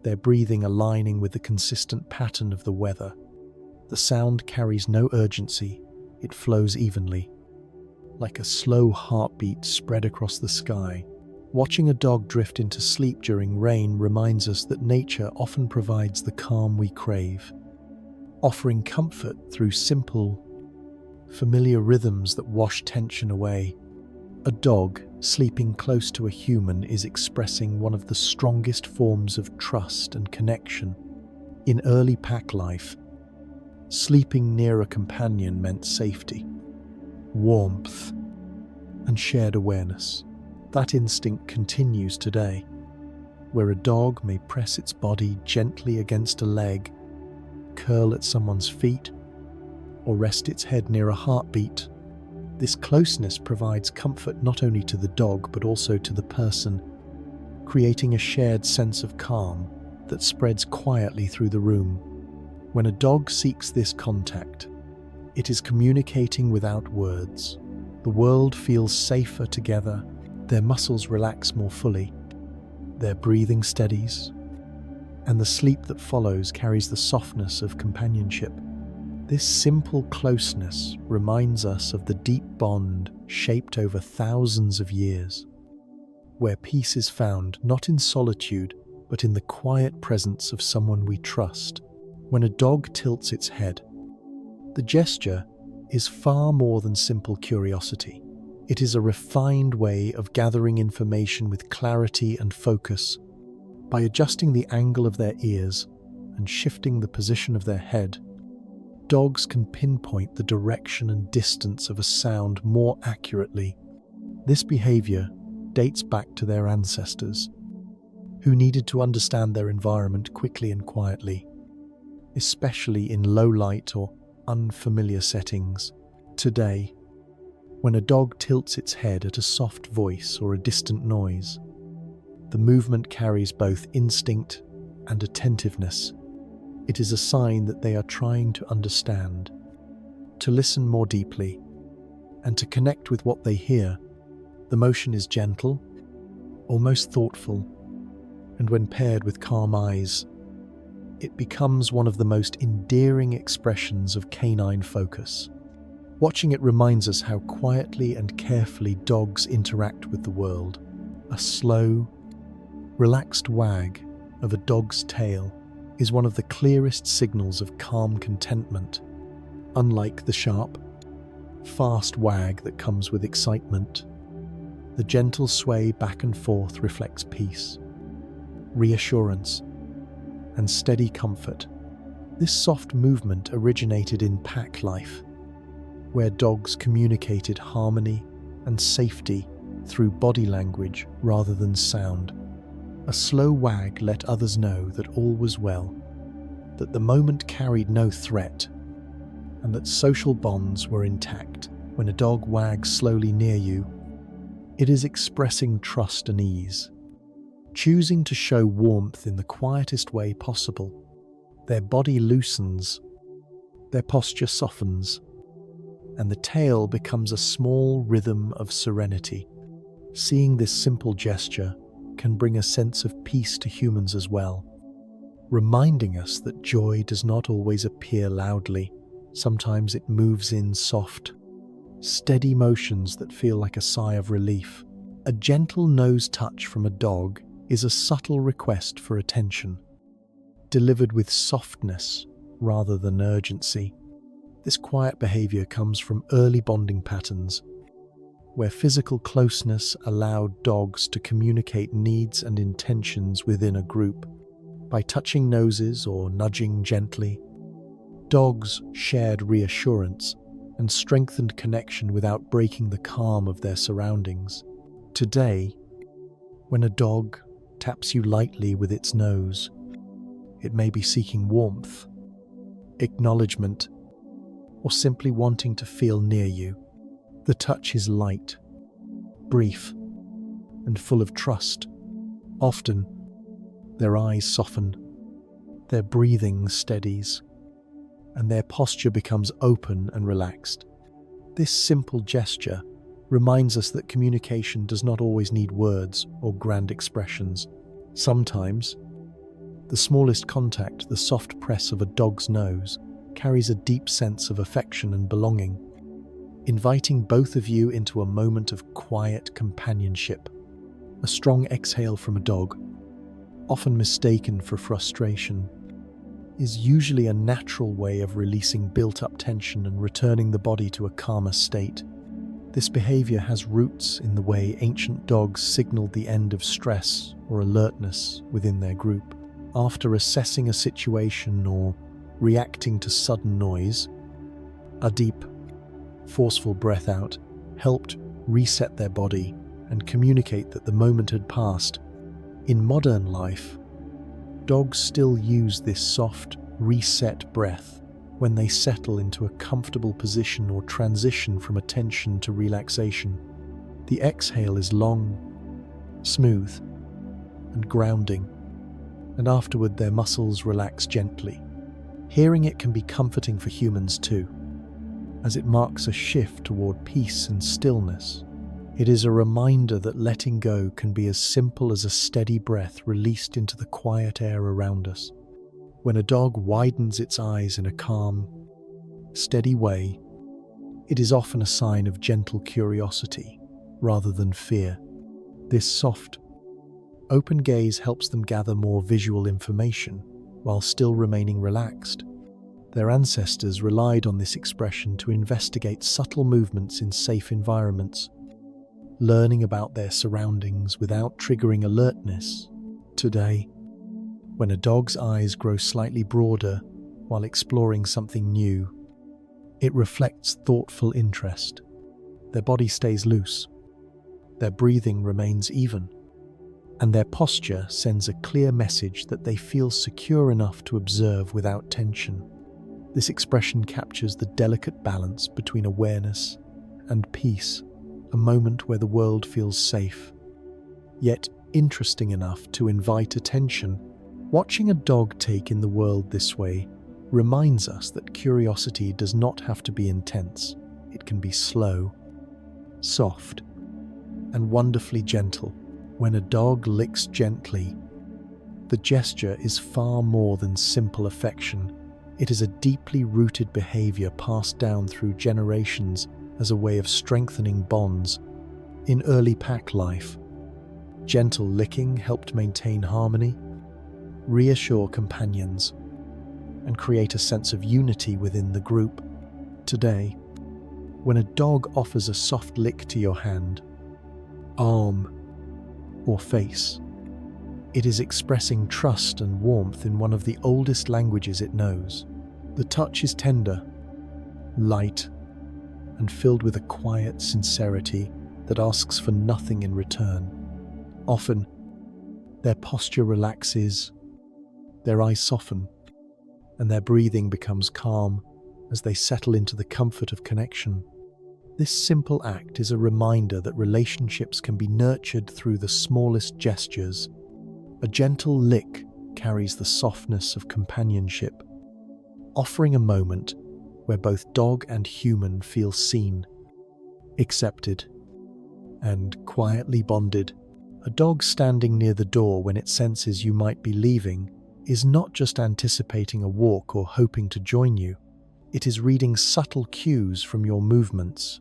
their breathing aligning with the consistent pattern of the weather. The sound carries no urgency, it flows evenly, like a slow heartbeat spread across the sky. Watching a dog drift into sleep during rain reminds us that nature often provides the calm we crave, offering comfort through simple, familiar rhythms that wash tension away. A dog sleeping close to a human is expressing one of the strongest forms of trust and connection. In early pack life, sleeping near a companion meant safety, warmth, and shared awareness. That instinct continues today, where a dog may press its body gently against a leg, curl at someone's feet, or rest its head near a heartbeat. This closeness provides comfort not only to the dog but also to the person, creating a shared sense of calm that spreads quietly through the room. When a dog seeks this contact, it is communicating without words. The world feels safer together, their muscles relax more fully, their breathing steadies, and the sleep that follows carries the softness of companionship. This simple closeness reminds us of the deep bond shaped over thousands of years, where peace is found not in solitude, but in the quiet presence of someone we trust. When a dog tilts its head, the gesture is far more than simple curiosity. It is a refined way of gathering information with clarity and focus. By adjusting the angle of their ears and shifting the position of their head, dogs can pinpoint the direction and distance of a sound more accurately. This behavior dates back to their ancestors, who needed to understand their environment quickly and quietly, especially in low light or unfamiliar settings. Today, when a dog tilts its head at a soft voice or a distant noise, the movement carries both instinct and attentiveness. It is a sign that they are trying to understand, to listen more deeply, and to connect with what they hear. The motion is gentle, almost thoughtful, and when paired with calm eyes, it becomes one of the most endearing expressions of canine focus. Watching it reminds us how quietly and carefully dogs interact with the world. A slow, relaxed wag of a dog's tail is one of the clearest signals of calm contentment, unlike the sharp, fast wag that comes with excitement. The gentle sway back and forth reflects peace, reassurance, and steady comfort. This soft movement originated in pack life, where dogs communicated harmony and safety through body language rather than sound. A slow wag let others know that all was well, that the moment carried no threat, and that social bonds were intact. When a dog wags slowly near you, it is expressing trust and ease, choosing to show warmth in the quietest way possible. Their body loosens, their posture softens, and the tail becomes a small rhythm of serenity. Seeing this simple gesture can bring a sense of peace to humans as well, reminding us that joy does not always appear loudly. Sometimes it moves in soft, steady motions that feel like a sigh of relief. A gentle nose touch from a dog is a subtle request for attention, delivered with softness rather than urgency. This quiet behavior comes from early bonding patterns, where physical closeness allowed dogs to communicate needs and intentions within a group. By touching noses or nudging gently, dogs shared reassurance and strengthened connection without breaking the calm of their surroundings. Today, when a dog taps you lightly with its nose, it may be seeking warmth, acknowledgement, or simply wanting to feel near you. The touch is light, brief, and full of trust. Often, their eyes soften, their breathing steadies, and their posture becomes open and relaxed. This simple gesture reminds us that communication does not always need words or grand expressions. Sometimes, the smallest contact, the soft press of a dog's nose, carries a deep sense of affection and belonging, inviting both of you into a moment of quiet companionship. A strong exhale from a dog, often mistaken for frustration, is usually a natural way of releasing built-up tension and returning the body to a calmer state. This behavior has roots in the way ancient dogs signaled the end of stress or alertness within their group. After assessing a situation or reacting to sudden noise, a deep, forceful breath out helped reset their body and communicate that the moment had passed. In modern life, dogs still use this soft, reset breath when they settle into a comfortable position or transition from attention to relaxation. The exhale is long, smooth, and grounding, and afterward their muscles relax gently, Hearing it can be comforting for humans too, as it marks a shift toward peace and stillness. It is a reminder that letting go can be as simple as a steady breath released into the quiet air around us. When a dog widens its eyes in a calm, steady way, it is often a sign of gentle curiosity rather than fear. This soft, open gaze helps them gather more visual information while still remaining relaxed. Their ancestors relied on this expression to investigate subtle movements in safe environments, learning about their surroundings without triggering alertness. Today, when a dog's eyes grow slightly broader while exploring something new, it reflects thoughtful interest. Their body stays loose, their breathing remains even, and their posture sends a clear message that they feel secure enough to observe without tension. This expression captures the delicate balance between awareness and peace, a moment where the world feels safe, yet interesting enough to invite attention. Watching a dog take in the world this way reminds us that curiosity does not have to be intense. It can be slow, soft, and wonderfully gentle. When a dog licks gently, the gesture is far more than simple affection. It is a deeply rooted behavior passed down through generations as a way of strengthening bonds. In early pack life, gentle licking helped maintain harmony, reassure companions, and create a sense of unity within the group. Today, when a dog offers a soft lick to your hand, arm, or face, it is expressing trust and warmth in one of the oldest languages it knows. The touch is tender, light, and filled with a quiet sincerity that asks for nothing in return. Often, their posture relaxes, their eyes soften, and their breathing becomes calm as they settle into the comfort of connection. This simple act is a reminder that relationships can be nurtured through the smallest gestures. A gentle lick carries the softness of companionship, offering a moment where both dog and human feel seen, accepted, and quietly bonded. A dog standing near the door when it senses you might be leaving is not just anticipating a walk or hoping to join you. It is reading subtle cues from your movements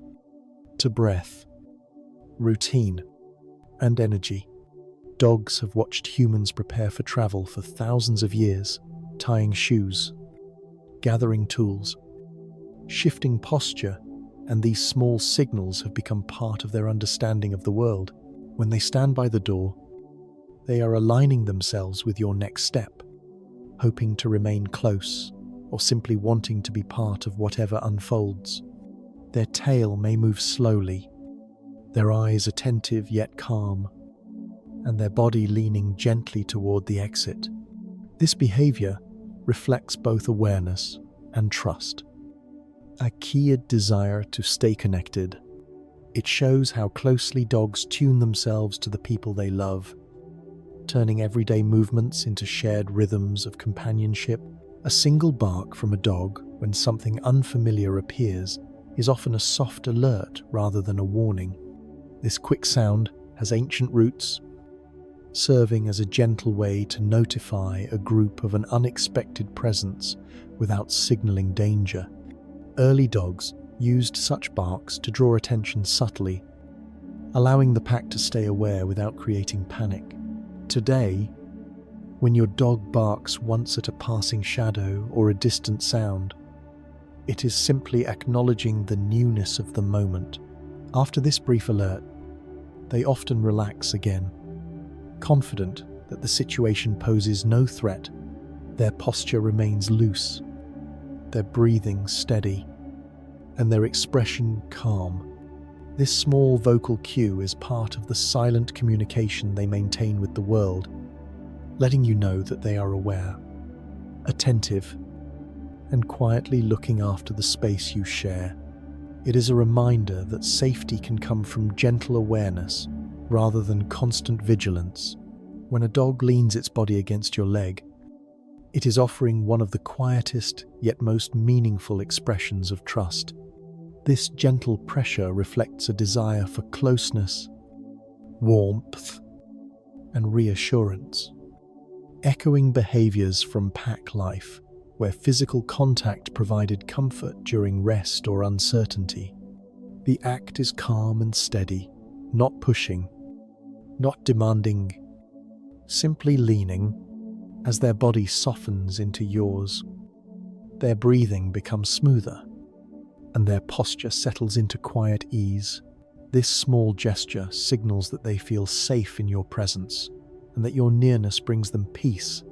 to breath, routine, and energy. Dogs have watched humans prepare for travel for thousands of years, tying shoes, gathering tools, shifting posture, and these small signals have become part of their understanding of the world. When they stand by the door, they are aligning themselves with your next step, hoping to remain close or simply wanting to be part of whatever unfolds. Their tail may move slowly, their eyes attentive yet calm, and their body leaning gently toward the exit. This behavior reflects both awareness and trust, a key desire to stay connected. It shows how closely dogs tune themselves to the people they love, turning everyday movements into shared rhythms of companionship. A single bark from a dog when something unfamiliar appears is often a soft alert rather than a warning. This quick sound has ancient roots, serving as a gentle way to notify a group of an unexpected presence without signaling danger. Early dogs used such barks to draw attention subtly, allowing the pack to stay aware without creating panic. Today, when your dog barks once at a passing shadow or a distant sound, it is simply acknowledging the newness of the moment. After this brief alert, they often relax again, confident that the situation poses no threat. Their posture remains loose, their breathing steady, and their expression calm. This small vocal cue is part of the silent communication they maintain with the world, letting you know that they are aware, attentive, and quietly looking after the space you share. It is a reminder that safety can come from gentle awareness rather than constant vigilance. When a dog leans its body against your leg, It is offering one of the quietest yet most meaningful expressions of trust. This gentle pressure reflects a desire for closeness, warmth, and reassurance, echoing behaviors from pack life, where physical contact provided comfort during rest or uncertainty. The act is calm and steady, not pushing, not demanding, simply leaning. As their body softens into yours, their breathing becomes smoother, and their posture settles into quiet ease. This small gesture signals that they feel safe in your presence, and that your nearness brings them peace.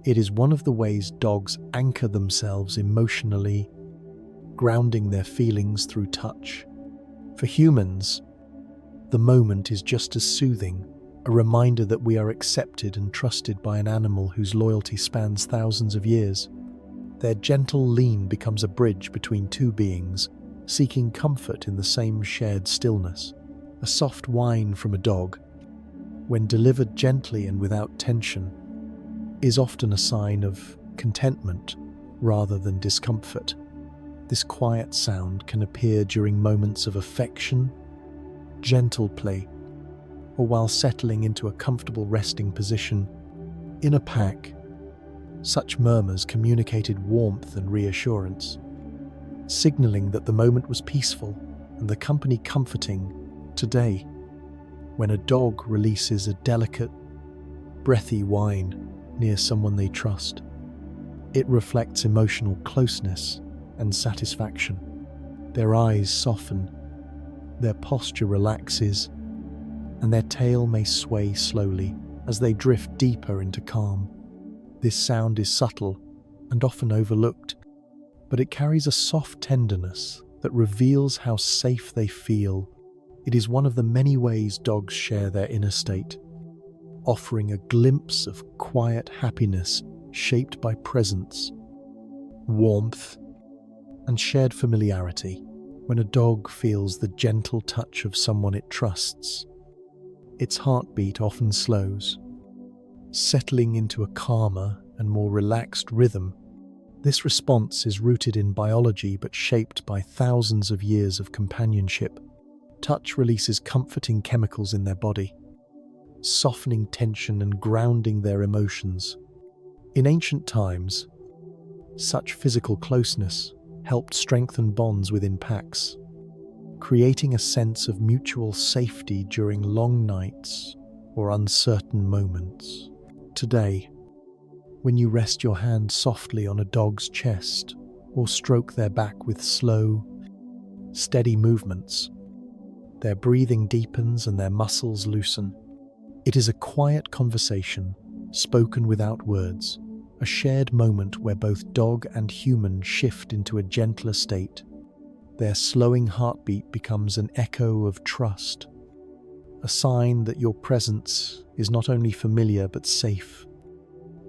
It is one of the ways dogs anchor themselves emotionally, grounding their feelings through touch. For humans, the moment is just as soothing, a reminder that we are accepted and trusted by an animal whose loyalty spans thousands of years. Their gentle lean becomes a bridge between two beings, seeking comfort in the same shared stillness. A soft whine from a dog, when delivered gently and without tension, is often a sign of contentment rather than discomfort. This quiet sound can appear during moments of affection, gentle play, or while settling into a comfortable resting position. In a pack, such murmurs communicated warmth and reassurance, signaling that the moment was peaceful and the company comforting. Today, when a dog releases a delicate, breathy whine near someone they trust, it reflects emotional closeness and satisfaction. Their eyes soften, their posture relaxes, and their tail may sway slowly as they drift deeper into calm. This sound is subtle and often overlooked, but it carries a soft tenderness that reveals how safe they feel. It is one of the many ways dogs share their inner state, offering a glimpse of quiet happiness shaped by presence, warmth, and shared familiarity. When a dog feels the gentle touch of someone it trusts, its heartbeat often slows, settling into a calmer and more relaxed rhythm. This response is rooted in biology but shaped by thousands of years of companionship. Touch releases comforting chemicals in their body, softening tension and grounding their emotions. In ancient times, such physical closeness helped strengthen bonds within packs, creating a sense of mutual safety during long nights or uncertain moments. Today, when you rest your hand softly on a dog's chest or stroke their back with slow, steady movements, their breathing deepens and their muscles loosen. It is a quiet conversation, spoken without words, a shared moment where both dog and human shift into a gentler state. Their slowing heartbeat becomes an echo of trust, a sign that your presence is not only familiar but safe,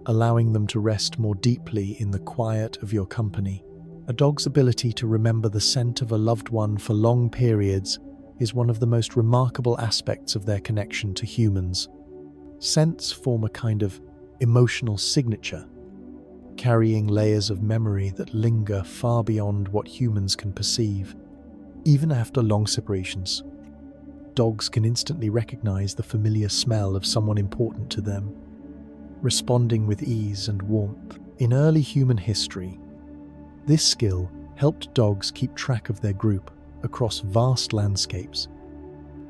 allowing them to rest more deeply in the quiet of your company. A dog's ability to remember the scent of a loved one for long periods is one of the most remarkable aspects of their connection to humans. Scents form a kind of emotional signature, carrying layers of memory that linger far beyond what humans can perceive. Even after long separations, dogs can instantly recognize the familiar smell of someone important to them, responding with ease and warmth. In early human history, this skill helped dogs keep track of their group across vast landscapes,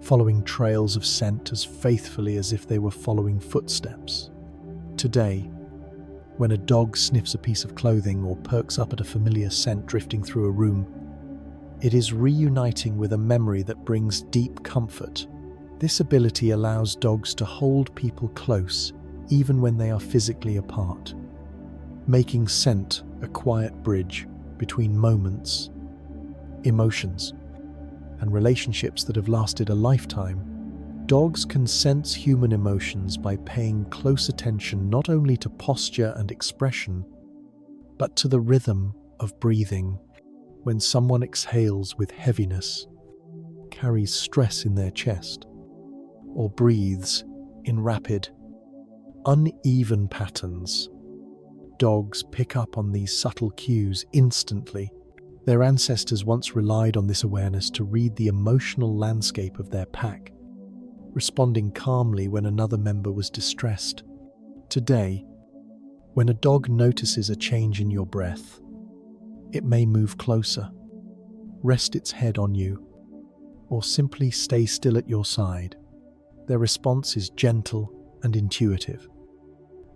following trails of scent as faithfully as if they were following footsteps. Today, when a dog sniffs a piece of clothing or perks up at a familiar scent drifting through a room, it is reuniting with a memory that brings deep comfort. This ability allows dogs to hold people close even when they are physically apart, making scent a quiet bridge between moments, emotions, and relationships that have lasted a lifetime. Dogs can sense human emotions by paying close attention not only to posture and expression, but to the rhythm of breathing. When someone exhales with heaviness, carries stress in their chest, or breathes in rapid, uneven patterns, dogs pick up on these subtle cues instantly. Their ancestors once relied on this awareness to read the emotional landscape of their pack, responding calmly when another member was distressed. Today, when a dog notices a change in your breath, it may move closer, rest its head on you, or simply stay still at your side. Their response is gentle and intuitive,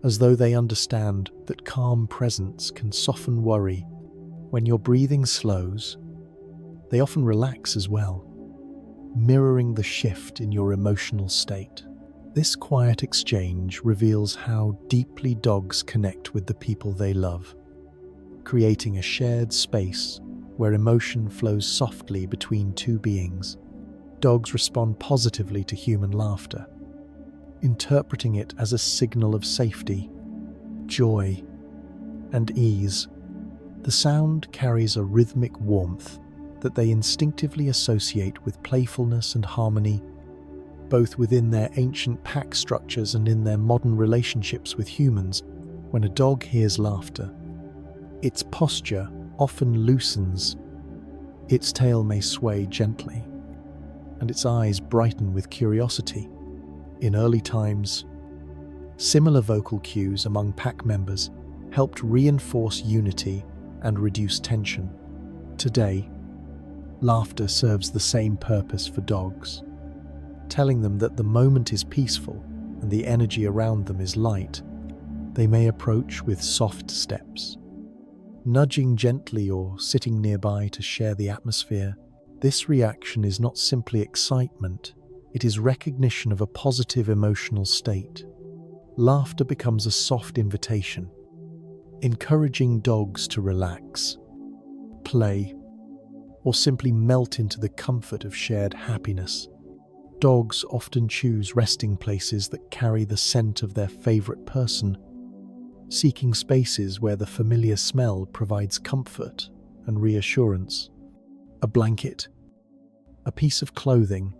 as though they understand that calm presence can soften worry. When your breathing slows, they often relax as well, mirroring the shift in your emotional state. This quiet exchange reveals how deeply dogs connect with the people they love, creating a shared space where emotion flows softly between two beings. Dogs respond positively to human laughter, interpreting it as a signal of safety, joy, and ease. The sound carries a rhythmic warmth that they instinctively associate with playfulness and harmony, both within their ancient pack structures and in their modern relationships with humans. When a dog hears laughter, its posture often loosens, its tail may sway gently, and its eyes brighten with curiosity. In early times, similar vocal cues among pack members helped reinforce unity and reduce tension. Today, laughter serves the same purpose for dogs, telling them that the moment is peaceful and the energy around them is light. They may approach with soft steps, nudging gently or sitting nearby to share the atmosphere. This reaction is not simply excitement, it is recognition of a positive emotional state. Laughter becomes a soft invitation, encouraging dogs to relax, play, or simply melt into the comfort of shared happiness. Dogs often choose resting places that carry the scent of their favorite person, seeking spaces where the familiar smell provides comfort and reassurance. A blanket, a piece of clothing,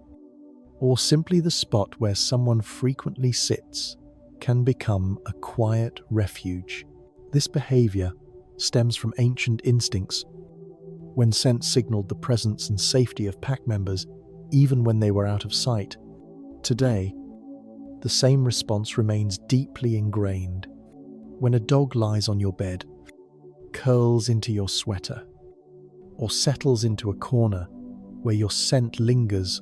or simply the spot where someone frequently sits can become a quiet refuge. This behavior stems from ancient instincts, when scent signaled the presence and safety of pack members even when they were out of sight. Today, the same response remains deeply ingrained. When a dog lies on your bed, curls into your sweater, or settles into a corner where your scent lingers,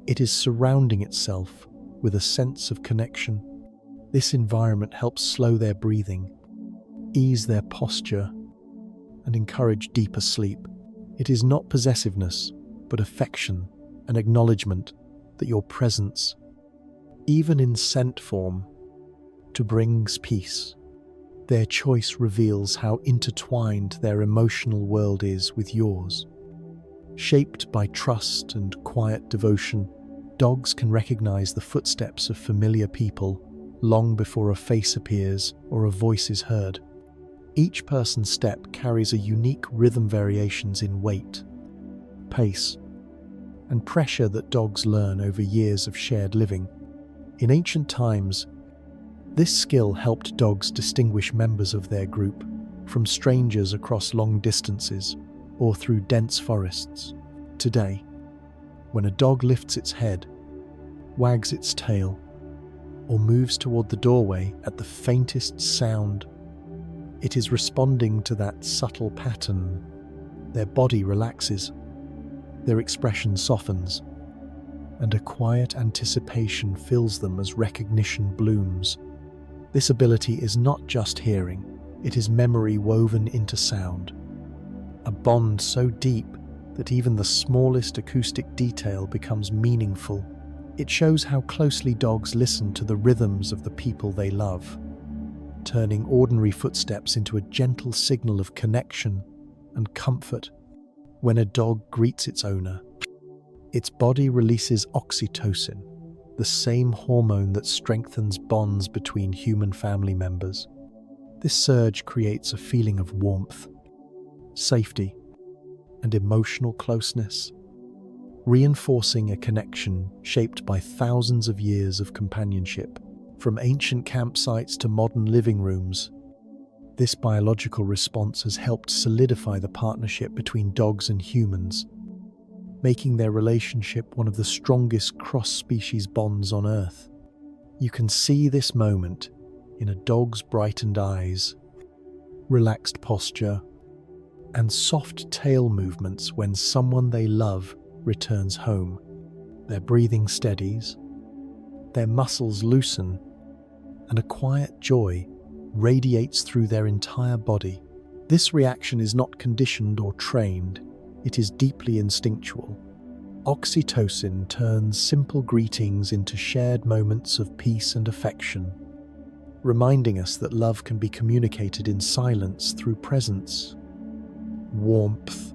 it is surrounding itself with a sense of connection. This environment helps slow their breathing, ease their posture, and encourage deeper sleep. It is not possessiveness, but affection, an acknowledgement that your presence, even in scent form, to brings peace. Their choice reveals how intertwined their emotional world is with yours. Shaped by trust and quiet devotion, dogs can recognize the footsteps of familiar people long before a face appears or a voice is heard. Each person's step carries a unique rhythm, variations in weight, pace, and pressure that dogs learn over years of shared living. In ancient times, this skill helped dogs distinguish members of their group from strangers across long distances or through dense forests. Today, when a dog lifts its head, wags its tail, or moves toward the doorway at the faintest sound, it is responding to that subtle pattern. Their body relaxes, their expression softens, and a quiet anticipation fills them as recognition blooms. This ability is not just hearing, it is memory woven into sound. A bond so deep that even the smallest acoustic detail becomes meaningful. It shows how closely dogs listen to the rhythms of the people they love, turning ordinary footsteps into a gentle signal of connection and comfort. When a dog greets its owner, its body releases oxytocin, the same hormone that strengthens bonds between human family members. This surge creates a feeling of warmth, safety, and emotional closeness, reinforcing a connection shaped by thousands of years of companionship. From ancient campsites to modern living rooms, This biological response has helped solidify the partnership between dogs and humans, making their relationship one of the strongest cross-species bonds on Earth. You can see this moment in a dog's brightened eyes, relaxed posture, and soft tail movements when someone they love returns home. Their breathing steadies, their muscles loosen, and a quiet joy radiates through their entire body. This reaction is not conditioned or trained, it is deeply instinctual. Oxytocin turns simple greetings into shared moments of peace and affection, reminding us that love can be communicated in silence through presence, warmth,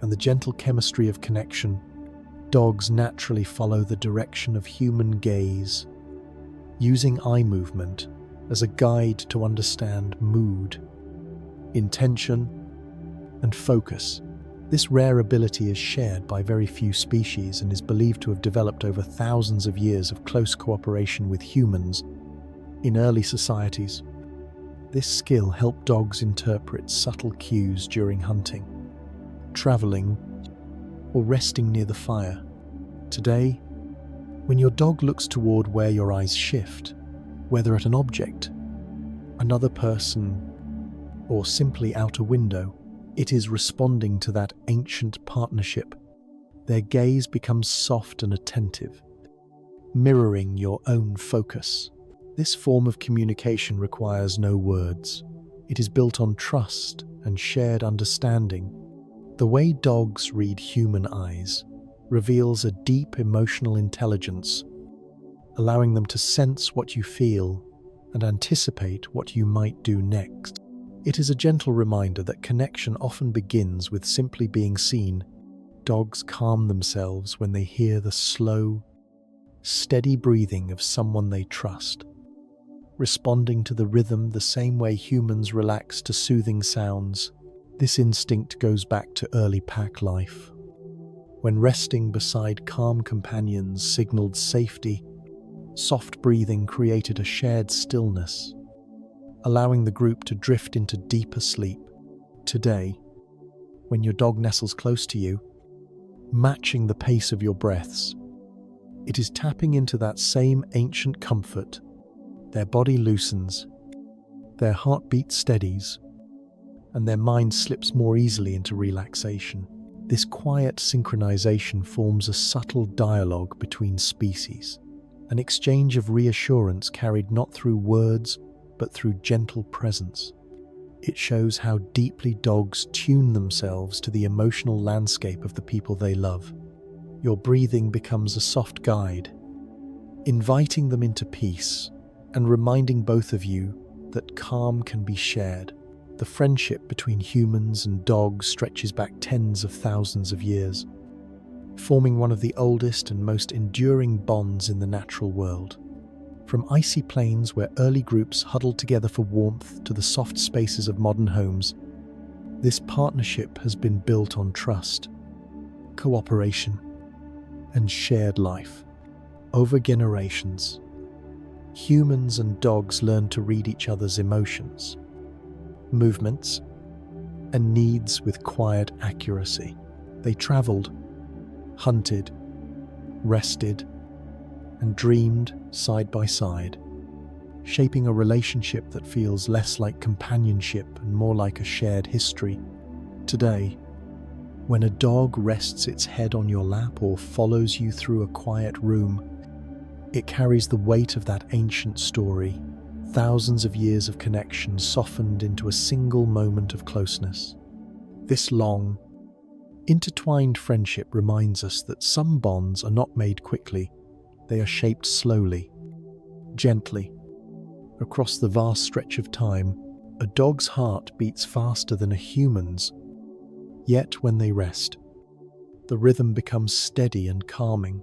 and the gentle chemistry of connection. Dogs naturally follow the direction of human gaze, using eye movement as a guide to understand mood, intention, and focus. This rare ability is shared by very few species and is believed to have developed over thousands of years of close cooperation with humans in early societies. This skill helped dogs interpret subtle cues during hunting, traveling, or resting near the fire. Today, when your dog looks toward where your eyes shift, whether at an object, another person, or simply out a window, it is responding to that ancient partnership. Their gaze becomes soft and attentive, mirroring your own focus. This form of communication requires no words. It is built on trust and shared understanding. The way dogs read human eyes reveals a deep emotional intelligence, allowing them to sense what you feel and anticipate what you might do next. It is a gentle reminder that connection often begins with simply being seen. Dogs calm themselves when they hear the slow, steady breathing of someone they trust, responding to the rhythm the same way humans relax to soothing sounds. This instinct goes back to early pack life, when resting beside calm companions signaled safety. Soft breathing created a shared stillness, allowing the group to drift into deeper sleep. Today, when your dog nestles close to you, matching the pace of your breaths, it is tapping into that same ancient comfort. Their body loosens, their heartbeat steadies, and their mind slips more easily into relaxation. This quiet synchronization forms a subtle dialogue between species, an exchange of reassurance carried not through words, but through gentle presence. It shows how deeply dogs tune themselves to the emotional landscape of the people they love. Your breathing becomes a soft guide, inviting them into peace and reminding both of you that calm can be shared. The friendship between humans and dogs stretches back tens of thousands of years, forming one of the oldest and most enduring bonds in the natural world. From icy plains where early groups huddled together for warmth to the soft spaces of modern homes, this partnership has been built on trust, cooperation, and shared life. Over generations, humans and dogs learned to read each other's emotions, movements, and needs with quiet accuracy. They traveled, hunted, rested, and dreamed side by side, shaping a relationship that feels less like companionship and more like a shared history. Today, when a dog rests its head on your lap or follows you through a quiet room, it carries the weight of that ancient story, thousands of years of connection softened into a single moment of closeness. This long, intertwined friendship reminds us that some bonds are not made quickly. They are shaped slowly, gently. Across the vast stretch of time, a dog's heart beats faster than a human's. Yet when they rest, the rhythm becomes steady and calming.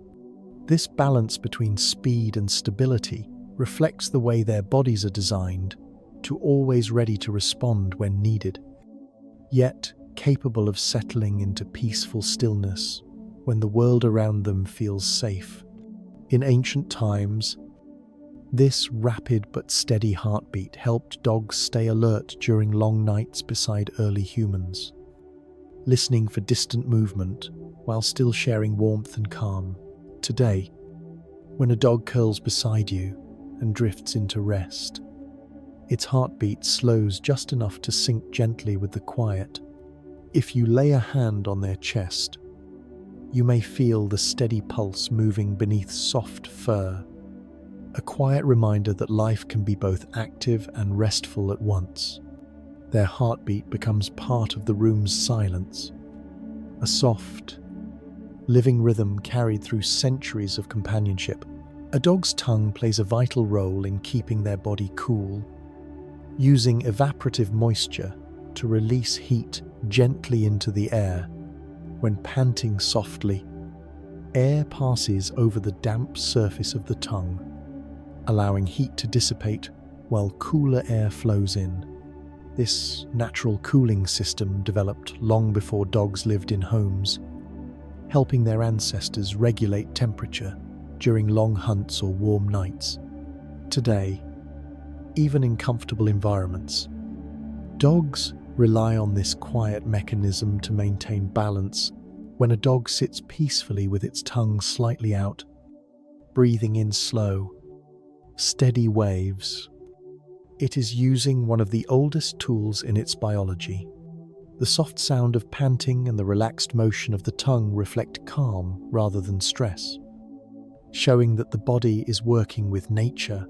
This balance between speed and stability reflects the way their bodies are designed to always ready to respond when needed, yet capable of settling into peaceful stillness when the world around them feels safe. In ancient times, This rapid but steady heartbeat helped dogs stay alert during long nights beside early humans, listening for distant movement while still sharing warmth and calm. Today, when a dog curls beside you and drifts into rest, its heartbeat slows just enough to sync gently with the quiet. If you lay a hand on their chest, you may feel the steady pulse moving beneath soft fur, a quiet reminder that life can be both active and restful at once. Their heartbeat becomes part of the room's silence, a soft, living rhythm carried through centuries of companionship. A dog's tongue plays a vital role in keeping their body cool, using evaporative moisture to release heat gently into the air. When panting softly, air passes over the damp surface of the tongue, allowing heat to dissipate while cooler air flows in. This natural cooling system developed long before dogs lived in homes, helping their ancestors regulate temperature during long hunts or warm nights. Today, even in comfortable environments, dogs rely on this quiet mechanism to maintain balance. When a dog sits peacefully with its tongue slightly out, breathing in slow, steady waves, it is using one of the oldest tools in its biology. The soft sound of panting and the relaxed motion of the tongue reflect calm rather than stress, showing that the body is working with nature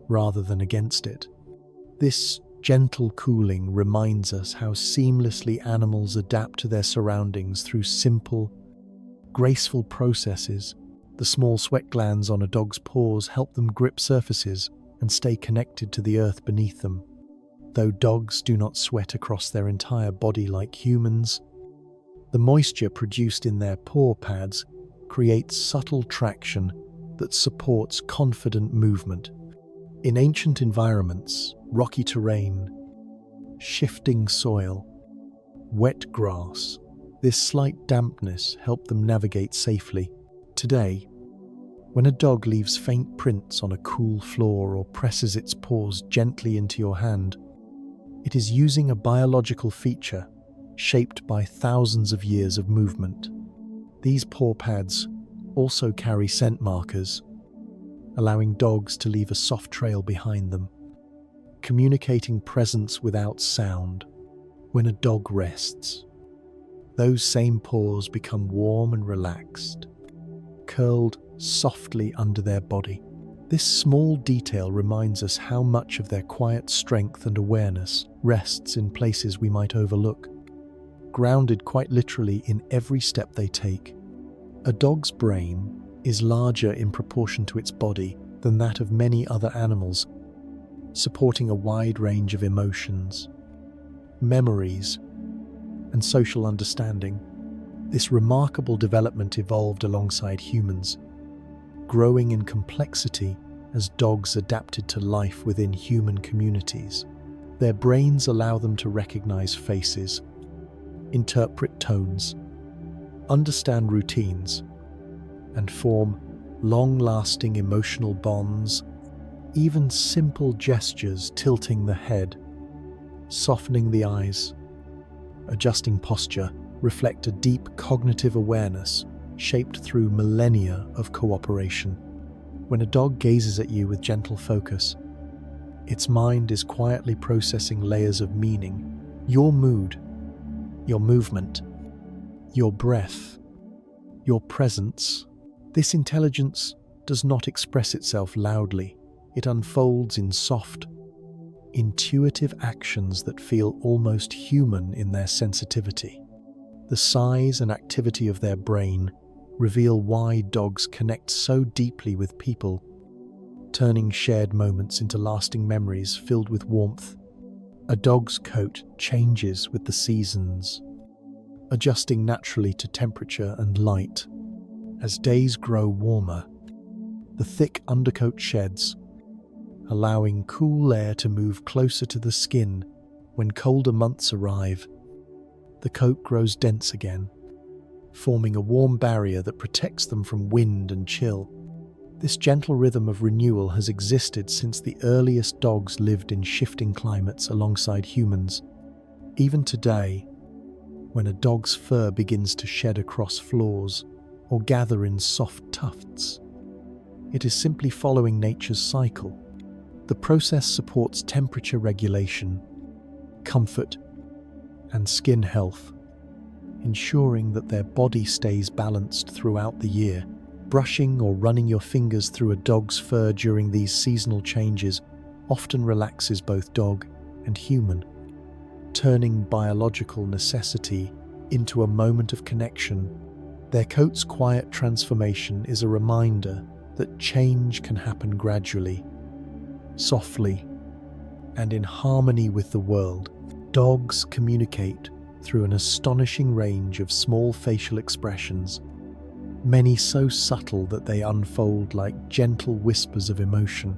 rather than against it. This gentle cooling reminds us how seamlessly animals adapt to their surroundings through simple, graceful processes. The small sweat glands on a dog's paws help them grip surfaces and stay connected to the earth beneath them. Though dogs do not sweat across their entire body like humans, the moisture produced in their paw pads creates subtle traction that supports confident movement. In ancient environments, rocky terrain, shifting soil, wet grass, this slight dampness helped them navigate safely. Today, when a dog leaves faint prints on a cool floor or presses its paws gently into your hand, it is using a biological feature shaped by thousands of years of movement. These paw pads also carry scent markers, allowing dogs to leave a soft trail behind them, communicating presence without sound. When a dog rests, those same paws become warm and relaxed, curled softly under their body. This small detail reminds us how much of their quiet strength and awareness rests in places we might overlook, grounded quite literally in every step they take. A dog's brain is larger in proportion to its body than that of many other animals, supporting a wide range of emotions, memories, and social understanding. This remarkable development evolved alongside humans, growing in complexity as dogs adapted to life within human communities. Their brains allow them to recognize faces, interpret tones, understand routines, and form long-lasting emotional bonds. Even simple gestures, tilting the head, softening the eyes, adjusting posture, reflect a deep cognitive awareness shaped through millennia of cooperation. When a dog gazes at you with gentle focus, its mind is quietly processing layers of meaning: your mood, your movement, your breath, your presence. This intelligence does not express itself loudly. It unfolds in soft, intuitive actions that feel almost human in their sensitivity. The size and activity of their brain reveal why dogs connect so deeply with people, turning shared moments into lasting memories filled with warmth. A dog's coat changes with the seasons, adjusting naturally to temperature and light. As days grow warmer, the thick undercoat sheds, allowing cool air to move closer to the skin. When colder months arrive, the coat grows dense again, forming a warm barrier that protects them from wind and chill. This gentle rhythm of renewal has existed since the earliest dogs lived in shifting climates alongside humans. Even today, when a dog's fur begins to shed across floors or gather in soft tufts, it is simply following nature's cycle. The process supports temperature regulation, comfort, and skin health, ensuring that their body stays balanced throughout the year. Brushing or running your fingers through a dog's fur during these seasonal changes often relaxes both dog and human, turning biological necessity into a moment of connection. Their coat's quiet transformation is a reminder that change can happen gradually, softly, and in harmony with the world. Dogs communicate through an astonishing range of small facial expressions, many so subtle that they unfold like gentle whispers of emotion.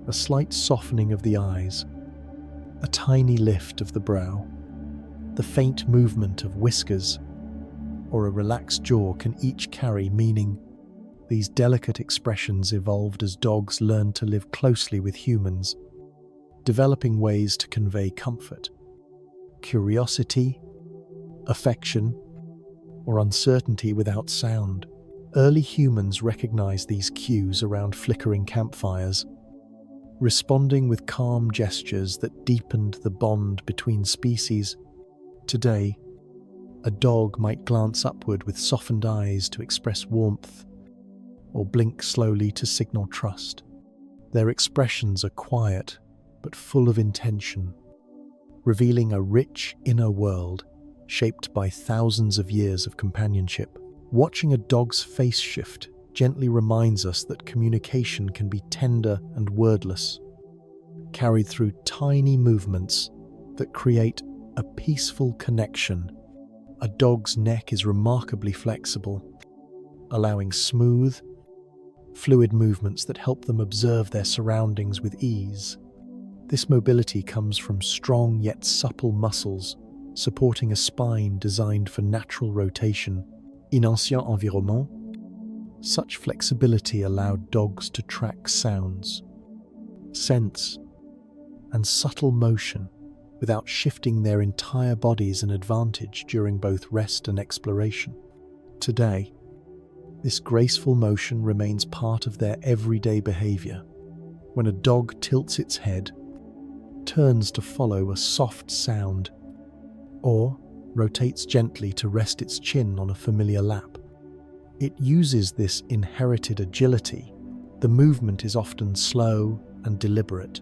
A slight softening of the eyes, a tiny lift of the brow, the faint movement of whiskers, or a relaxed jaw can each carry meaning. These delicate expressions evolved as dogs learned to live closely with humans, developing ways to convey comfort, curiosity, affection, or uncertainty without sound. Early humans recognized these cues around flickering campfires, responding with calm gestures that deepened the bond between species. Today, a dog might glance upward with softened eyes to express warmth, or blink slowly to signal trust. Their expressions are quiet but full of intention, revealing a rich inner world shaped by thousands of years of companionship. Watching a dog's face shift gently reminds us that communication can be tender and wordless, carried through tiny movements that create a peaceful connection. A dog's neck is remarkably flexible, allowing smooth, fluid movements that help them observe their surroundings with ease. This mobility comes from strong yet supple muscles, supporting a spine designed for natural rotation. In ancien environment, such flexibility allowed dogs to track sounds, scents, and subtle motion without shifting their entire bodies, an advantage during both rest and exploration. Today, this graceful motion remains part of their everyday behavior. When a dog tilts its head, turns to follow a soft sound, or rotates gently to rest its chin on a familiar lap, it uses this inherited agility. The movement is often slow and deliberate,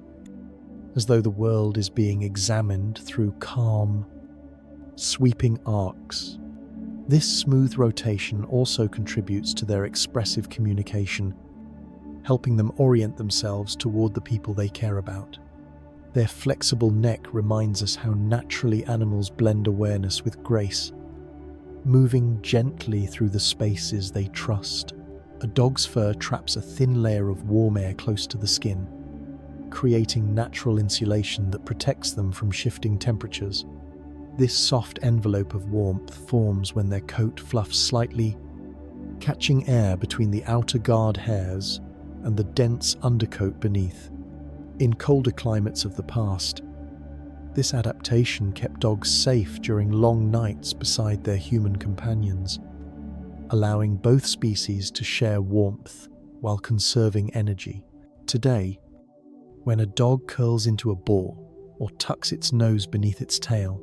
as though the world is being examined through calm, sweeping arcs. This smooth rotation also contributes to their expressive communication, helping them orient themselves toward the people they care about. Their flexible neck reminds us how naturally animals blend awareness with grace, moving gently through the spaces they trust. A dog's fur traps a thin layer of warm air close to the skin, creating natural insulation that protects them from shifting temperatures. This soft envelope of warmth forms when their coat fluffs slightly, catching air between the outer guard hairs and the dense undercoat beneath. In colder climates of the past, this adaptation kept dogs safe during long nights beside their human companions, allowing both species to share warmth while conserving energy. Today, when a dog curls into a ball or tucks its nose beneath its tail,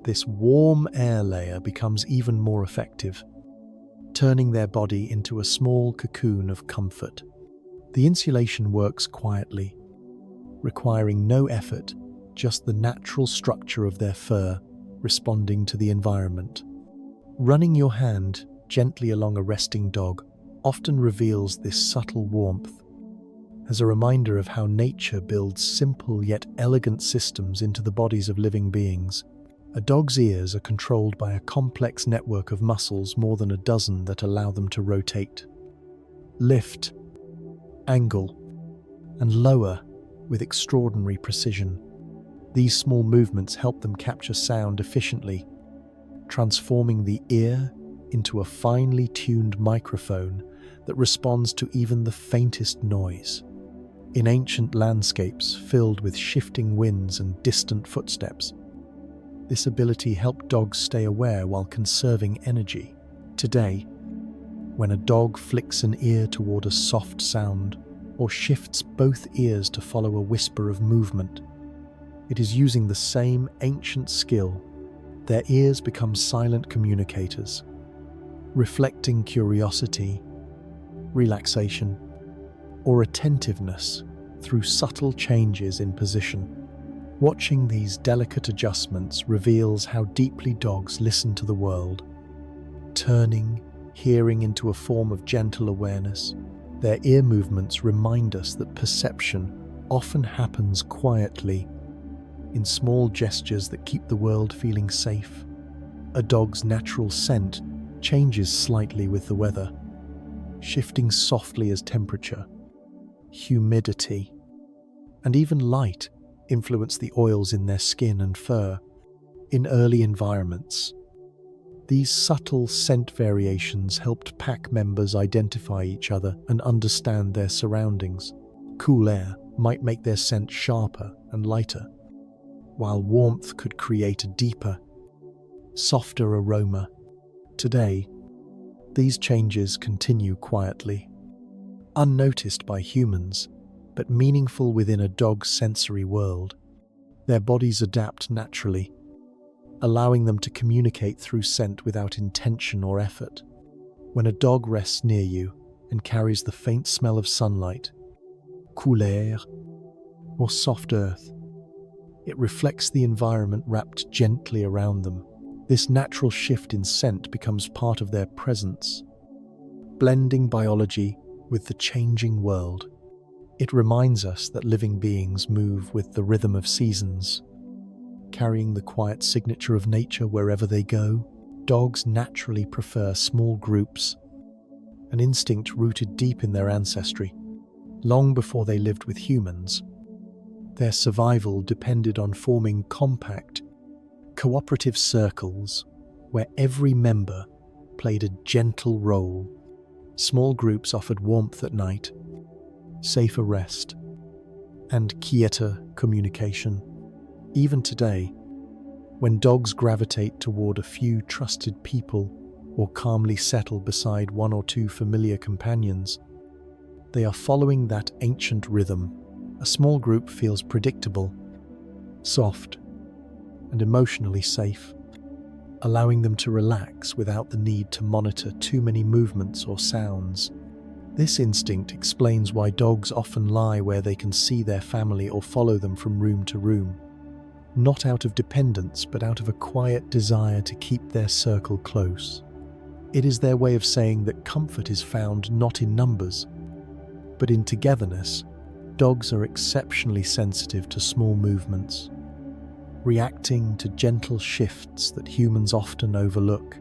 this warm air layer becomes even more effective, turning their body into a small cocoon of comfort. The insulation works quietly, requiring no effort, just the natural structure of their fur responding to the environment. Running your hand gently along a resting dog often reveals this subtle warmth, as a reminder of how nature builds simple yet elegant systems into the bodies of living beings. A dog's ears are controlled by a complex network of muscles, more than a dozen, that allow them to rotate, lift, angle, and lower with extraordinary precision. These small movements help them capture sound efficiently, transforming the ear into a finely tuned microphone that responds to even the faintest noise. In ancient landscapes filled with shifting winds and distant footsteps, this ability helped dogs stay aware while conserving energy. Today, when a dog flicks an ear toward a soft sound or shifts both ears to follow a whisper of movement, it is using the same ancient skill. Their ears become silent communicators, reflecting curiosity, relaxation, or attentiveness through subtle changes in position. Watching these delicate adjustments reveals how deeply dogs listen to the world, turning hearing into a form of gentle awareness. Their ear movements remind us that perception often happens quietly, in small gestures that keep the world feeling safe. A dog's natural scent changes slightly with the weather, shifting softly as temperature, humidity, and even light influence the oils in their skin and fur. In early environments, these subtle scent variations helped pack members identify each other and understand their surroundings. Cool air might make their scent sharper and lighter, while warmth could create a deeper, softer aroma. Today, these changes continue quietly, unnoticed by humans, but meaningful within a dog's sensory world. Their bodies adapt naturally, allowing them to communicate through scent without intention or effort. When a dog rests near you and carries the faint smell of sunlight, cool air, or soft earth, it reflects the environment wrapped gently around them. This natural shift in scent becomes part of their presence, blending biology with the changing world. It reminds us that living beings move with the rhythm of seasons, carrying the quiet signature of nature wherever they go. Dogs naturally prefer small groups, an instinct rooted deep in their ancestry. Long before they lived with humans, their survival depended on forming compact, cooperative circles where every member played a gentle role. Small groups offered warmth at night, safer rest, and quieter communication. Even today, when dogs gravitate toward a few trusted people or calmly settle beside one or two familiar companions, they are following that ancient rhythm. A small group feels predictable, soft, and emotionally safe, allowing them to relax without the need to monitor too many movements or sounds. This instinct explains why dogs often lie where they can see their family or follow them from room to room, not out of dependence but out of a quiet desire to keep their circle close. It is their way of saying that comfort is found not in numbers, but in togetherness. Dogs are exceptionally sensitive to small movements, reacting to gentle shifts that humans often overlook.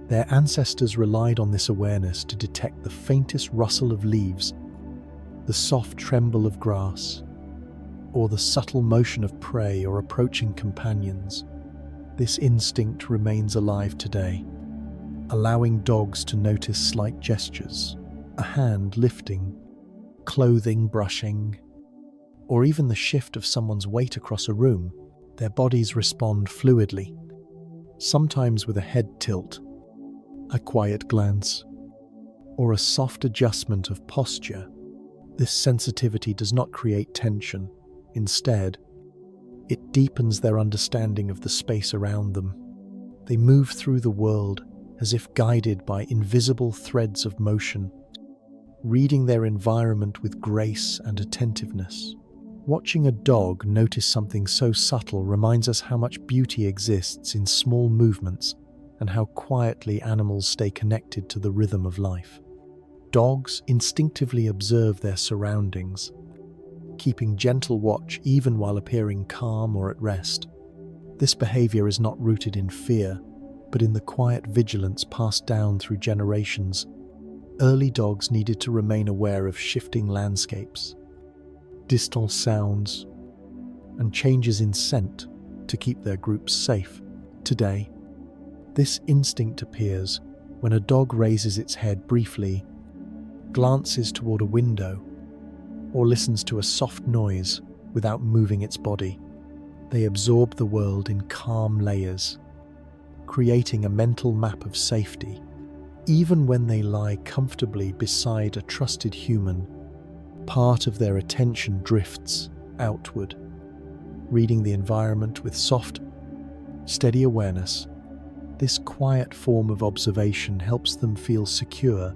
Their ancestors relied on this awareness to detect the faintest rustle of leaves, the soft tremble of grass, or the subtle motion of prey or approaching companions. This instinct remains alive today, allowing dogs to notice slight gestures, a hand lifting, clothing brushing, or even the shift of someone's weight across a room. Their bodies respond fluidly, sometimes with a head tilt, a quiet glance, or a soft adjustment of posture. This sensitivity does not create tension. Instead, it deepens their understanding of the space around them. They move through the world as if guided by invisible threads of motion, reading their environment with grace and attentiveness. Watching a dog notice something so subtle reminds us how much beauty exists in small movements and how quietly animals stay connected to the rhythm of life. Dogs instinctively observe their surroundings, keeping gentle watch even while appearing calm or at rest. This behavior is not rooted in fear, but in the quiet vigilance passed down through generations. Early dogs needed to remain aware of shifting landscapes, distant sounds, and changes in scent to keep their groups safe. Today, this instinct appears when a dog raises its head briefly glances toward a window, or listens to a soft noise without moving its body. They absorb the world in calm layers, creating a mental map of safety. Even when they lie comfortably beside a trusted human, part of their attention drifts outward, reading the environment with soft, steady awareness. This quiet form of observation helps them feel secure,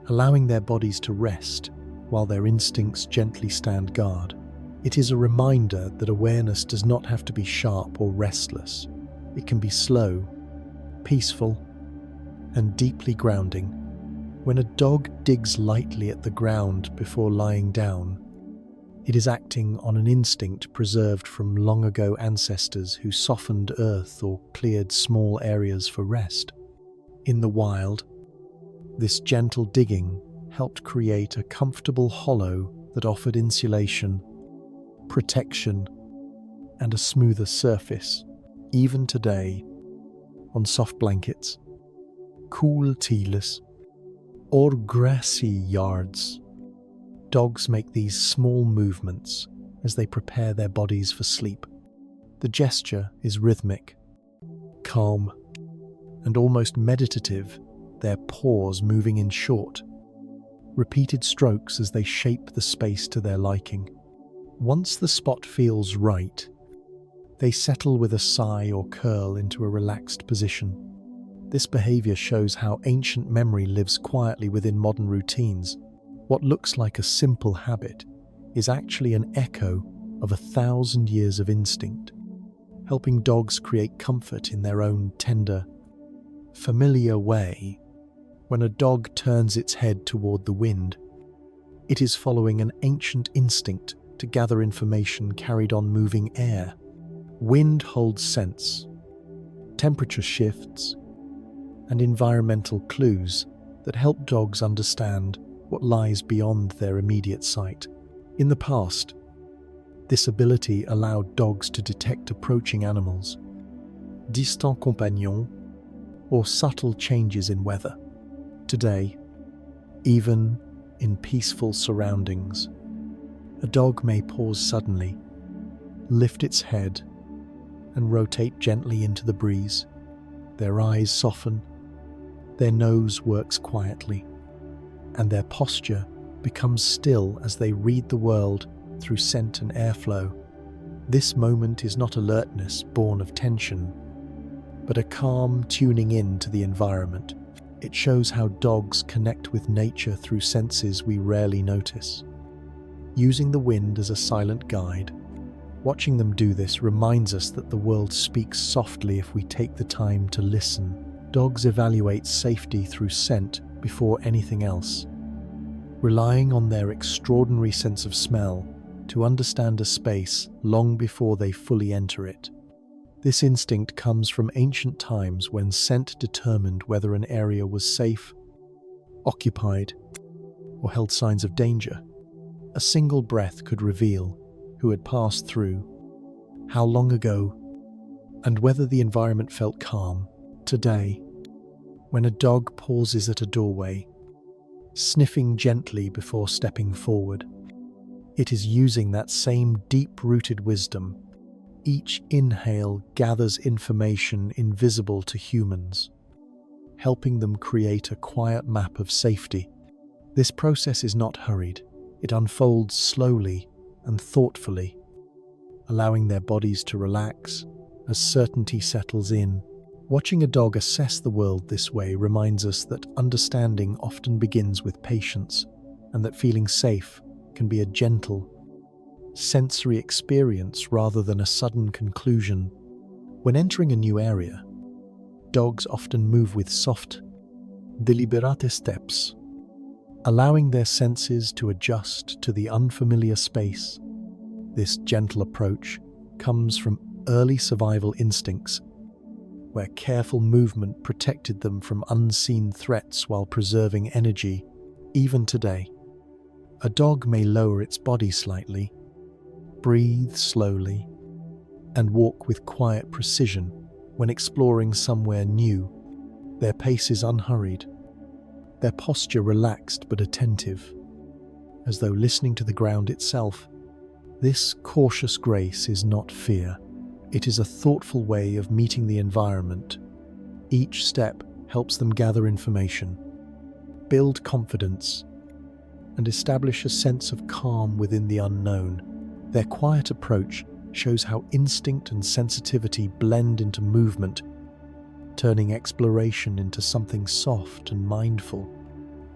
allowing their bodies to rest while their instincts gently stand guard. It is a reminder that awareness does not have to be sharp or restless. It can be slow, peaceful, and deeply grounding. When a dog digs lightly at the ground before lying down, it is acting on an instinct preserved from long ago ancestors who softened earth or cleared small areas for rest. In the wild, this gentle digging helped create a comfortable hollow that offered insulation, protection, and a smoother surface. Even today, on soft blankets, cool teeles, or grassy yards, dogs make these small movements as they prepare their bodies for sleep. The gesture is rhythmic, calm, and almost meditative, their paws moving in short, repeated strokes as they shape the space to their liking. Once the spot feels right, they settle with a sigh or curl into a relaxed position. This behavior shows how ancient memory lives quietly within modern routines. What looks like a simple habit is actually an echo of 1,000 years of instinct, helping dogs create comfort in their own tender, familiar way. When a dog turns its head toward the wind, it is following an ancient instinct to gather information carried on moving air. Wind holds scents, temperature shifts, and environmental clues that help dogs understand what lies beyond their immediate sight. In the past, this ability allowed dogs to detect approaching animals, distant compagnons, or subtle changes in weather. Today, even in peaceful surroundings, a dog may pause suddenly, lift its head, and rotate gently into the breeze. Their eyes soften, their nose works quietly, and their posture becomes still as they read the world through scent and airflow. This moment is not alertness born of tension, but a calm tuning in to the environment. It shows how dogs connect with nature through senses we rarely notice. Using the wind as a silent guide, watching them do this reminds us that the world speaks softly if we take the time to listen. Dogs evaluate safety through scent before anything else, relying on their extraordinary sense of smell to understand a space long before they fully enter it. This instinct comes from ancient times when scent determined whether an area was safe, occupied, or held signs of danger. A single breath could reveal who had passed through, how long ago, and whether the environment felt calm. Today, when a dog pauses at a doorway, sniffing gently before stepping forward, it is using that same deep-rooted wisdom. Each inhale gathers information invisible to humans, helping them create a quiet map of safety. This process is not hurried. It unfolds slowly and thoughtfully, allowing their bodies to relax as certainty settles in. Watching a dog assess the world this way reminds us that understanding often begins with patience, and that feeling safe can be a gentle, sensory experience rather than a sudden conclusion. When entering a new area, dogs often move with soft, deliberate steps, allowing their senses to adjust to the unfamiliar space. This gentle approach comes from early survival instincts, where careful movement protected them from unseen threats while preserving energy. Even today, a dog may lower its body slightly, breathe slowly, and walk with quiet precision when exploring somewhere new. Their pace is unhurried, their posture relaxed but attentive, as though listening to the ground itself. This cautious grace is not fear. It is a thoughtful way of meeting the environment. Each step helps them gather information, build confidence, and establish a sense of calm within the unknown. Their quiet approach shows how instinct and sensitivity blend into movement, turning exploration into something soft and mindful.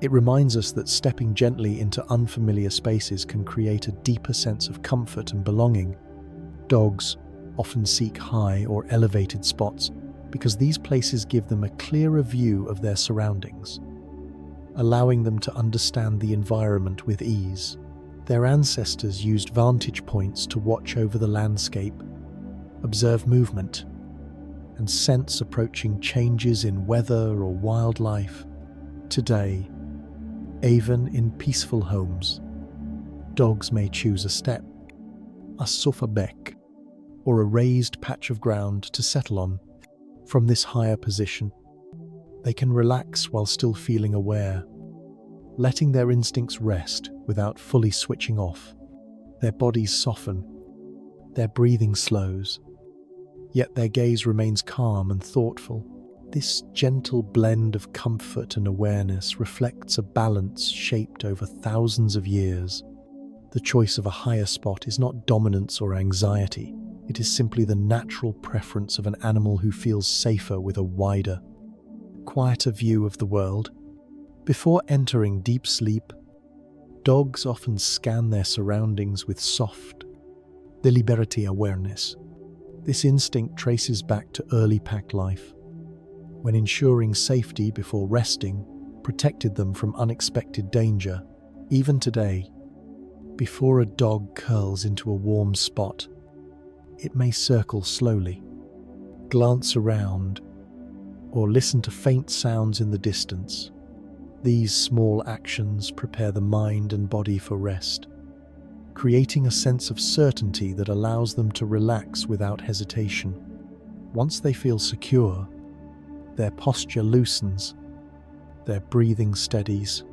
It reminds us that stepping gently into unfamiliar spaces can create a deeper sense of comfort and belonging. Dogs often seek high or elevated spots because these places give them a clearer view of their surroundings, allowing them to understand the environment with ease. Their ancestors used vantage points to watch over the landscape, observe movement, and sense approaching changes in weather or wildlife. Today, even in peaceful homes, dogs may choose a step, a sofa beck, or a raised patch of ground to settle on. From this higher position, they can relax while still feeling aware, letting their instincts rest without fully switching off. Their bodies soften, their breathing slows, yet their gaze remains calm and thoughtful. This gentle blend of comfort and awareness reflects a balance shaped over thousands of years. The choice of a higher spot is not dominance or anxiety. It is simply the natural preference of an animal who feels safer with a wider, quieter view of the world. Before entering deep sleep, dogs often scan their surroundings with soft, deliberate awareness. This instinct traces back to early pack life, when ensuring safety before resting protected them from unexpected danger. Even today, before a dog curls into a warm spot, it may circle slowly, glance around, or listen to faint sounds in the distance. These small actions prepare the mind and body for rest, creating a sense of certainty that allows them to relax without hesitation. Once they feel secure, their posture loosens, their breathing steadies,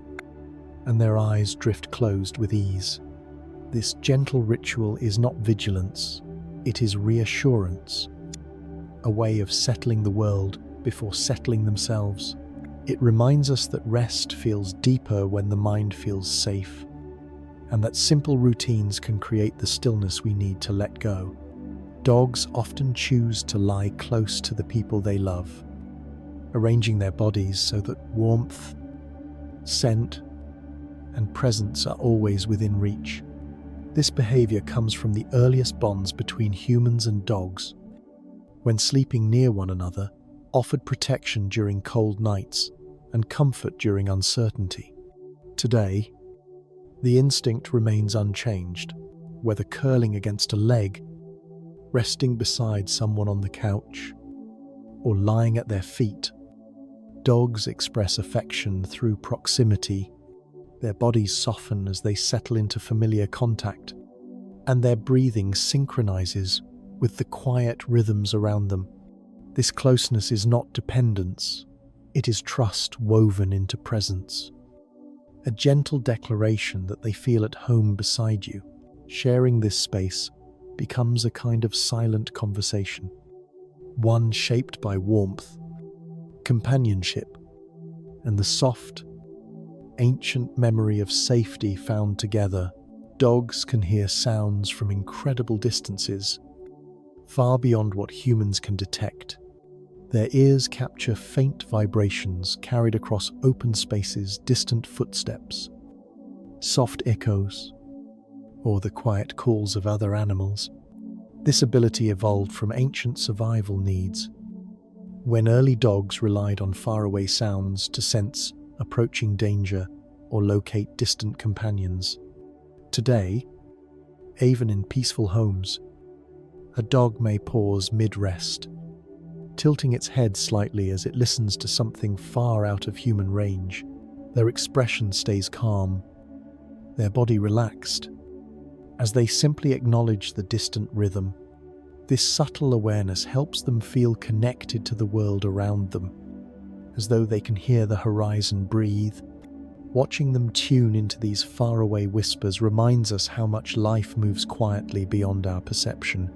and their eyes drift closed with ease. This gentle ritual is not vigilance, it is reassurance, a way of settling the world before settling themselves. It reminds us that rest feels deeper when the mind feels safe, and that simple routines can create the stillness we need to let go. Dogs often choose to lie close to the people they love, arranging their bodies so that warmth, scent, and presence are always within reach. This behavior comes from the earliest bonds between humans and dogs, when sleeping near one another offered protection during cold nights and comfort during uncertainty. Today, the instinct remains unchanged, whether curling against a leg, resting beside someone on the couch, or lying at their feet. Dogs express affection through proximity. Their bodies soften as they settle into familiar contact, and their breathing synchronizes with the quiet rhythms around them. This closeness is not dependence, it is trust woven into presence. A gentle declaration that they feel at home beside you. Sharing this space becomes a kind of silent conversation, one shaped by warmth, companionship, and the soft, ancient memory of safety found together. Dogs can hear sounds from incredible distances, far beyond what humans can detect. Their ears capture faint vibrations carried across open spaces, distant footsteps, soft echoes, or the quiet calls of other animals. This ability evolved from ancient survival needs, when early dogs relied on faraway sounds to sense approaching danger or locate distant companions. Today, even in peaceful homes, a dog may pause mid-rest, tilting its head slightly as it listens to something far out of human range. Their expression stays calm, their body relaxed, as they simply acknowledge the distant rhythm. This subtle awareness helps them feel connected to the world around them, as though they can hear the horizon breathe. Watching them tune into these faraway whispers reminds us how much life moves quietly beyond our perception,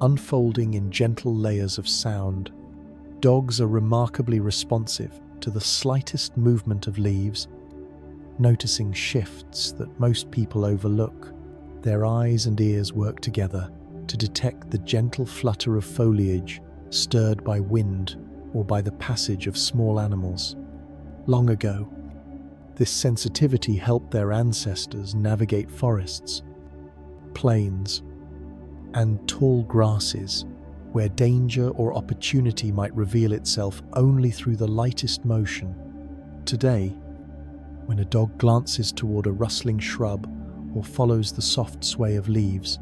unfolding in gentle layers of sound. Dogs are remarkably responsive to the slightest movement of leaves, noticing shifts that most people overlook. Their eyes and ears work together to detect the gentle flutter of foliage stirred by wind or by the passage of small animals. Long ago, this sensitivity helped their ancestors navigate forests, plains, and tall grasses where danger or opportunity might reveal itself only through the lightest motion. Today, when a dog glances toward a rustling shrub or follows the soft sway of leaves,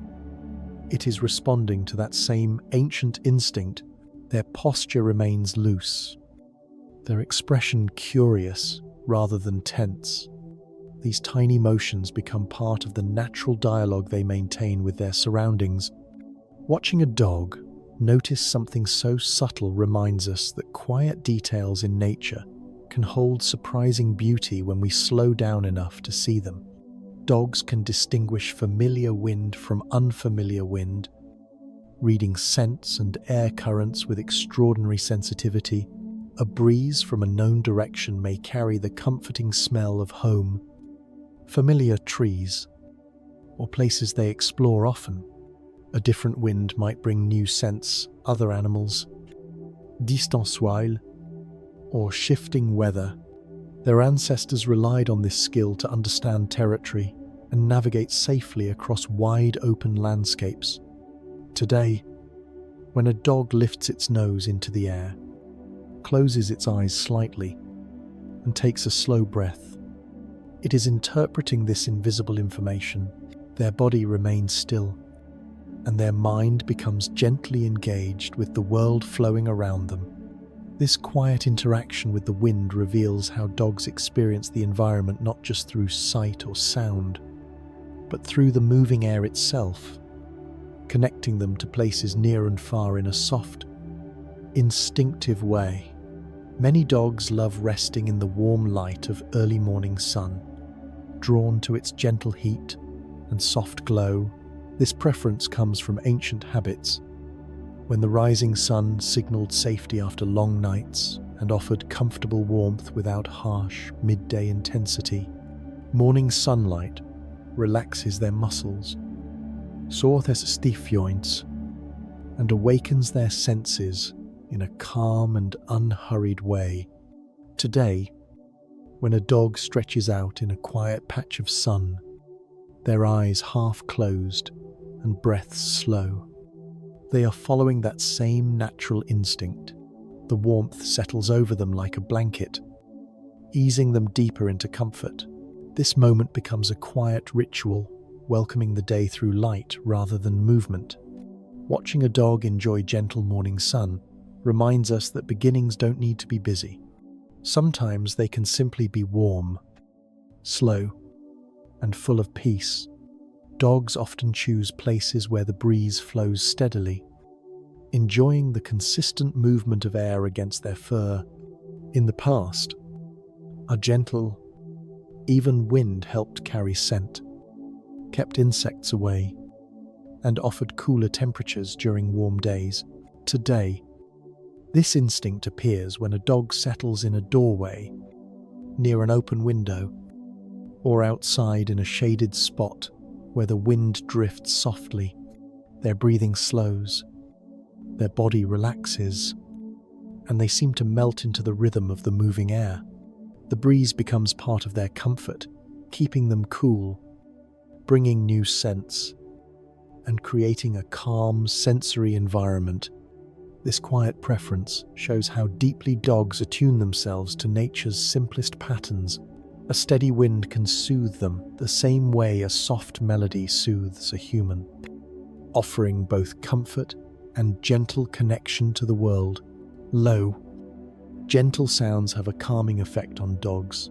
it is responding to that same ancient instinct. Their posture remains loose, their expression curious rather than tense. These tiny motions become part of the natural dialogue they maintain with their surroundings. Watching a dog notice something so subtle reminds us that quiet details in nature can hold surprising beauty when we slow down enough to see them. Dogs can distinguish familiar wind from unfamiliar wind, reading scents and air currents with extraordinary sensitivity. A breeze from a known direction may carry the comforting smell of home, familiar trees, or places they explore often. A different wind might bring new scents, other animals, distansoil, or shifting weather. Their ancestors relied on this skill to understand territory and navigate safely across wide open landscapes. Today, when a dog lifts its nose into the air, closes its eyes slightly, and takes a slow breath, it is interpreting this invisible information. Their body remains still, and their mind becomes gently engaged with the world flowing around them. This quiet interaction with the wind reveals how dogs experience the environment not just through sight or sound, but through the moving air itself, connecting them to places near and far in a soft, instinctive way. Many dogs love resting in the warm light of early morning sun, drawn to its gentle heat and soft glow. This preference comes from ancient habits, when the rising sun signaled safety after long nights and offered comfortable warmth without harsh midday intensity. Morning sunlight relaxes their muscles, soothes stiff joints, and awakens their senses in a calm and unhurried way. Today, when a dog stretches out in a quiet patch of sun, their eyes half closed and breaths slow, they are following that same natural instinct. The warmth settles over them like a blanket, easing them deeper into comfort. This moment becomes a quiet ritual, welcoming the day through light rather than movement. Watching a dog enjoy gentle morning sun reminds us that beginnings don't need to be busy. Sometimes they can simply be warm, slow, and full of peace. Dogs often choose places where the breeze flows steadily, enjoying the consistent movement of air against their fur. In the past, a gentle, even wind helped carry scent, kept insects away, and offered cooler temperatures during warm days. Today, this instinct appears when a dog settles in a doorway, near an open window, or outside in a shaded spot where the wind drifts softly. Their breathing slows, their body relaxes, and they seem to melt into the rhythm of the moving air. The breeze becomes part of their comfort, keeping them cool, bringing new scents, and creating a calm, sensory environment. This quiet preference shows how deeply dogs attune themselves to nature's simplest patterns. A steady wind can soothe them the same way a soft melody soothes a human, offering both comfort and gentle connection to the world. Low, gentle sounds have a calming effect on dogs,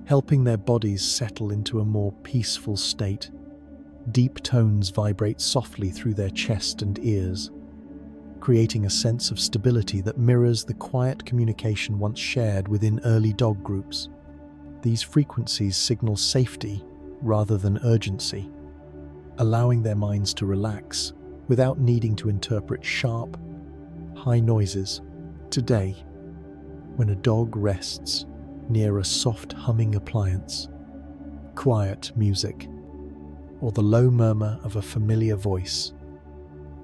helping their bodies settle into a more peaceful state. Deep tones vibrate softly through their chest and ears, creating a sense of stability that mirrors the quiet communication once shared within early dog groups. These frequencies signal safety rather than urgency, allowing their minds to relax without needing to interpret sharp, high noises. Today, when a dog rests near a soft humming appliance, quiet music, or the low murmur of a familiar voice,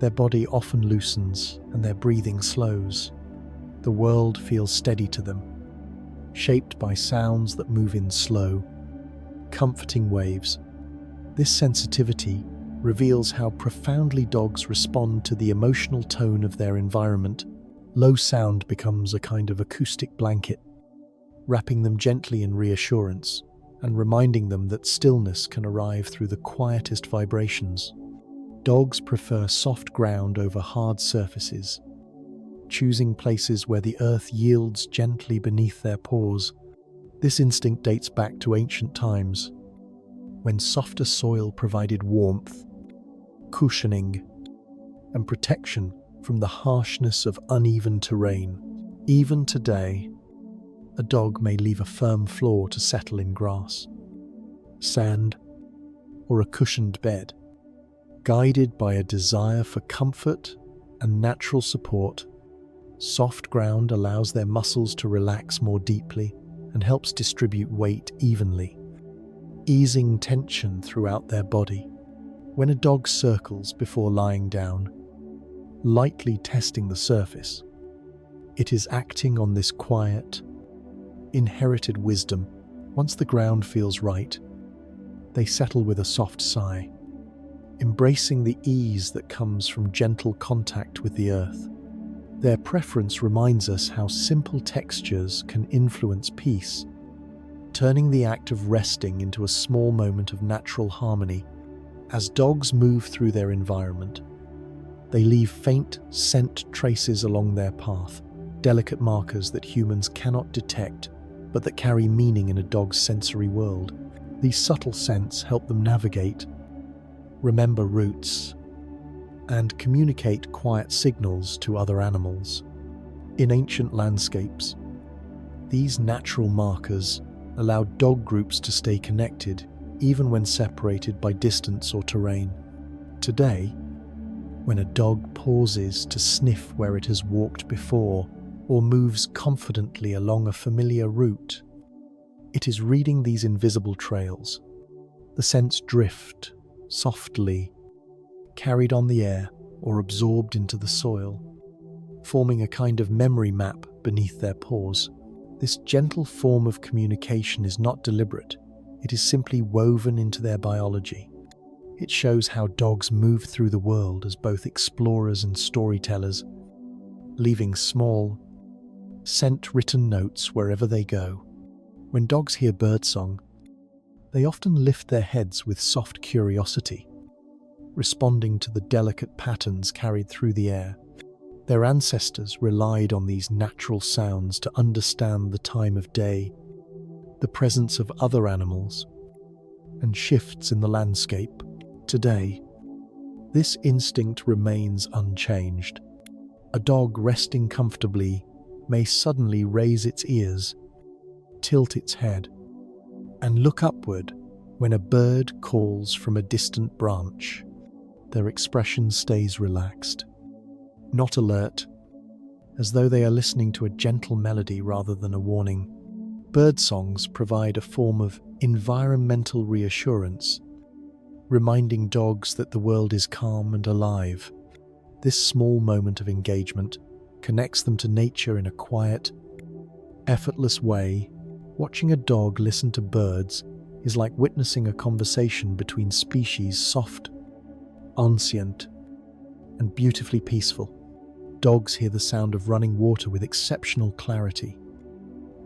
their body often loosens and their breathing slows. The world feels steady to them, shaped by sounds that move in slow, comforting waves. This sensitivity reveals how profoundly dogs respond to the emotional tone of their environment. Low sound becomes a kind of acoustic blanket, wrapping them gently in reassurance and reminding them that stillness can arrive through the quietest vibrations. Dogs prefer soft ground over hard surfaces, choosing places where the earth yields gently beneath their paws. This instinct dates back to ancient times, when softer soil provided warmth, cushioning, and protection from the harshness of uneven terrain. Even today, a dog may leave a firm floor to settle in grass, sand, or a cushioned bed, guided by a desire for comfort and natural support. Soft ground allows their muscles to relax more deeply and helps distribute weight evenly, easing tension throughout their body. When a dog circles before lying down, lightly testing the surface, it is acting on this quiet, inherited wisdom. Once the ground feels right, they settle with a soft sigh, embracing the ease that comes from gentle contact with the earth. Their preference reminds us how simple textures can influence peace, turning the act of resting into a small moment of natural harmony. As dogs move through their environment, they leave faint scent traces along their path, delicate markers that humans cannot detect, but that carry meaning in a dog's sensory world. These subtle scents help them navigate, remember routes, and communicate quiet signals to other animals. In ancient landscapes, these natural markers allowed dog groups to stay connected even when separated by distance or terrain. Today, when a dog pauses to sniff where it has walked before or moves confidently along a familiar route, it is reading these invisible trails. The scents drift softly, carried on the air or absorbed into the soil, forming a kind of memory map beneath their paws. This gentle form of communication is not deliberate, it is simply woven into their biology. It shows how dogs move through the world as both explorers and storytellers, leaving small, scent-written notes wherever they go. When dogs hear birdsong, they often lift their heads with soft curiosity, responding to the delicate patterns carried through the air. Their ancestors relied on these natural sounds to understand the time of day, the presence of other animals, and shifts in the landscape. Today, this instinct remains unchanged. A dog resting comfortably may suddenly raise its ears, tilt its head, and look upward when a bird calls from a distant branch. Their expression stays relaxed, not alert, as though they are listening to a gentle melody rather than a warning. Bird songs provide a form of environmental reassurance, reminding dogs that the world is calm and alive. This small moment of engagement connects them to nature in a quiet, effortless way. Watching a dog listen to birds is like witnessing a conversation between species, soft, ancient, and beautifully peaceful. Dogs hear the sound of running water with exceptional clarity,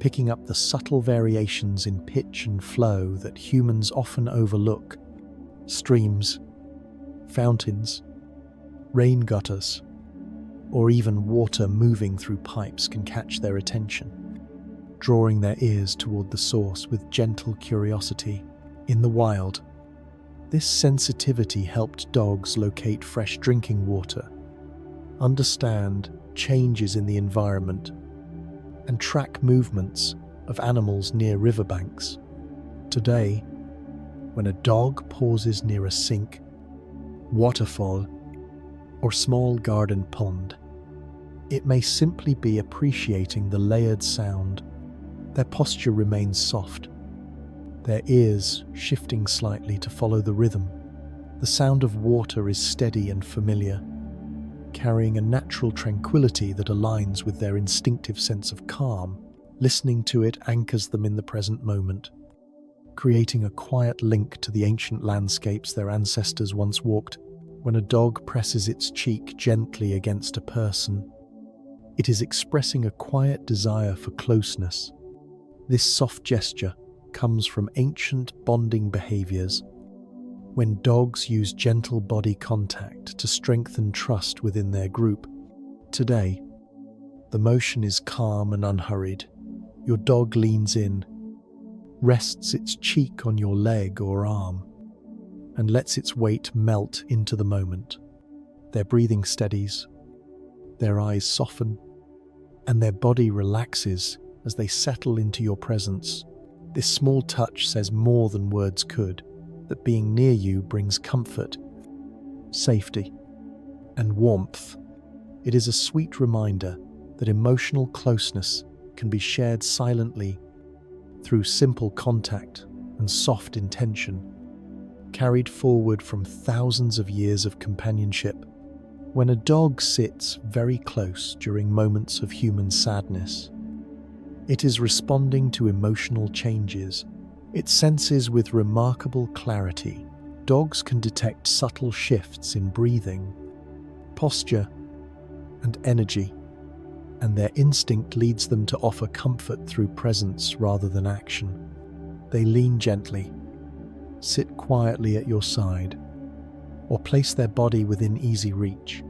picking up the subtle variations in pitch and flow that humans often overlook. Streams, fountains, rain gutters, or even water moving through pipes can catch their attention, drawing their ears toward the source with gentle curiosity. In the wild, this sensitivity helped dogs locate fresh drinking water, understand changes in the environment, and track movements of animals near riverbanks. Today, when a dog pauses near a sink, waterfall, or small garden pond, it may simply be appreciating the layered sound. Their posture remains soft, their ears shifting slightly to follow the rhythm. The sound of water is steady and familiar, carrying a natural tranquility that aligns with their instinctive sense of calm. Listening to it anchors them in the present moment, creating a quiet link to the ancient landscapes their ancestors once walked. When a dog presses its cheek gently against a person, it is expressing a quiet desire for closeness. This soft gesture comes from ancient bonding behaviors, when dogs use gentle body contact to strengthen trust within their group. Today, the motion is calm and unhurried. Your dog leans in, rests its cheek on your leg or arm, and lets its weight melt into the moment. Their breathing steadies, their eyes soften, and their body relaxes as they settle into your presence. This small touch says more than words could, that being near you brings comfort, safety, and warmth. It is a sweet reminder that emotional closeness can be shared silently through simple contact and soft intention, carried forward from thousands of years of companionship. When a dog sits very close during moments of human sadness, it is responding to emotional changes. It senses with remarkable clarity. Dogs can detect subtle shifts in breathing, posture, and energy, and their instinct leads them to offer comfort through presence rather than action. They lean gently, sit quietly at your side, or place their body within easy reach,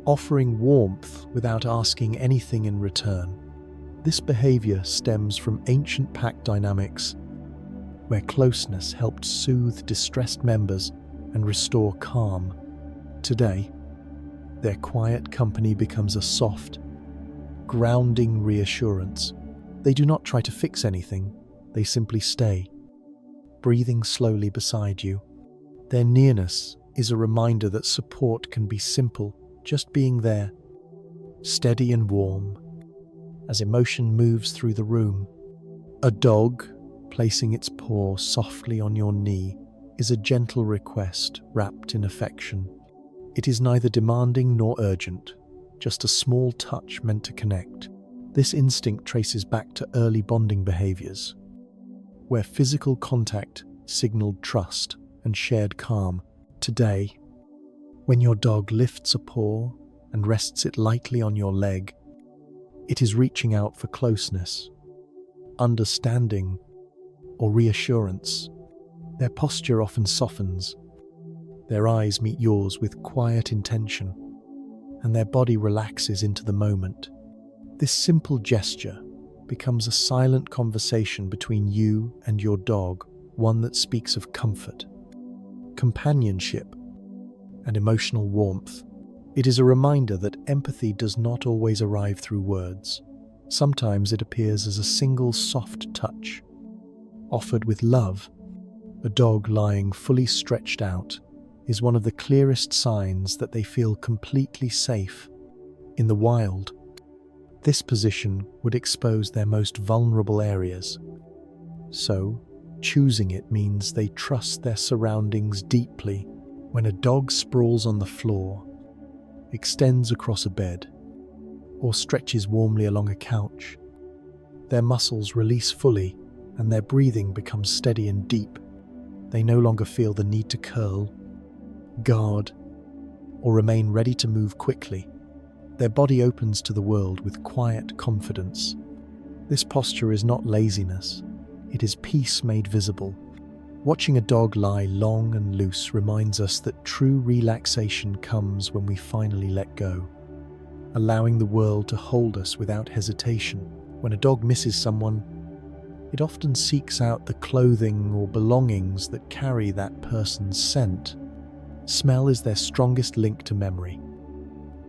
offering warmth without asking anything in return. This behavior stems from ancient pack dynamics, where closeness helped soothe distressed members and restore calm. Today, their quiet company becomes a soft, grounding reassurance. They do not try to fix anything, they simply stay, breathing slowly beside you. Their nearness is a reminder that support can be simple, just being there, steady and warm, as emotion moves through the room. A dog placing its paw softly on your knee is a gentle request wrapped in affection. It is neither demanding nor urgent, just a small touch meant to connect. This instinct traces back to early bonding behaviors, where physical contact signaled trust and shared calm. Today, when your dog lifts a paw and rests it lightly on your leg, it is reaching out for closeness, understanding, or reassurance. Their posture often softens, their eyes meet yours with quiet intention, and their body relaxes into the moment. This simple gesture becomes a silent conversation between you and your dog, one that speaks of comfort, companionship, and emotional warmth. It is a reminder that empathy does not always arrive through words. Sometimes it appears as a single soft touch, offered with love. A dog lying fully stretched out is one of the clearest signs that they feel completely safe. In the wild, this position would expose their most vulnerable areas. So, choosing it means they trust their surroundings deeply. When a dog sprawls on the floor, extends across a bed, or stretches warmly along a couch, their muscles release fully and their breathing becomes steady and deep. They no longer feel the need to curl, guard, or remain ready to move quickly. Their body opens to the world with quiet confidence. This posture is not laziness, it is peace made visible. Watching a dog lie long and loose reminds us that true relaxation comes when we finally let go, allowing the world to hold us without hesitation. When a dog misses someone, it often seeks out the clothing or belongings that carry that person's scent. Smell is their strongest link to memory.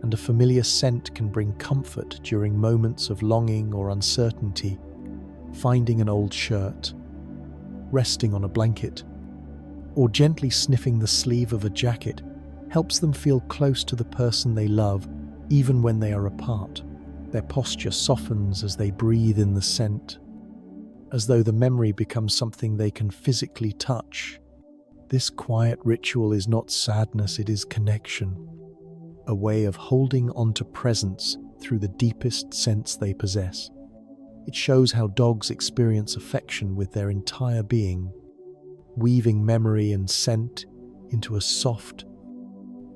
and a familiar scent can bring comfort during moments of longing or uncertainty. Finding an old shirt, resting on a blanket, or gently sniffing the sleeve of a jacket helps them feel close to the person they love, even when they are apart. Their posture softens as they breathe in the scent, as though the memory becomes something they can physically touch. This quiet ritual is not sadness, it is connection, a way of holding on to presence through the deepest sense they possess. It shows how dogs experience affection with their entire being, weaving memory and scent into a soft,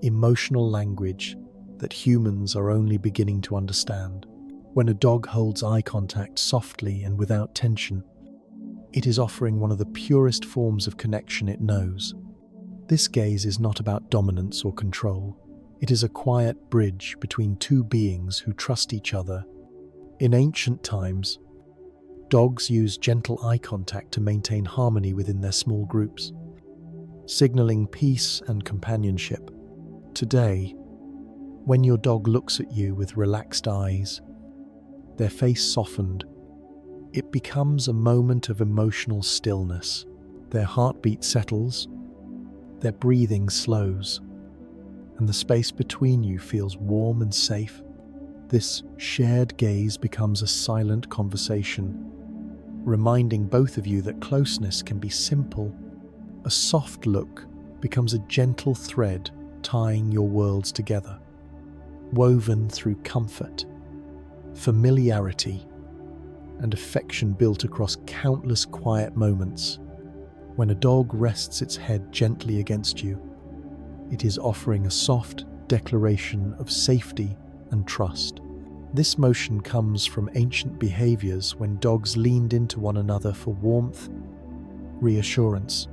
emotional language that humans are only beginning to understand. When a dog holds eye contact softly and without tension, it is offering one of the purest forms of connection it knows. This gaze is not about dominance or control. It is a quiet bridge between two beings who trust each other. In ancient times, dogs used gentle eye contact to maintain harmony within their small groups, signaling peace and companionship. Today, when your dog looks at you with relaxed eyes, their face softened, it becomes a moment of emotional stillness. Their heartbeat settles, their breathing slows, and the space between you feels warm and safe. This shared gaze becomes a silent conversation, reminding both of you that closeness can be simple. A soft look becomes a gentle thread tying your worlds together, woven through comfort, familiarity, and affection built across countless quiet moments. When a dog rests its head gently against you, it is offering a soft declaration of safety and trust. This motion comes from ancient behaviors when dogs leaned into one another for warmth, reassurance,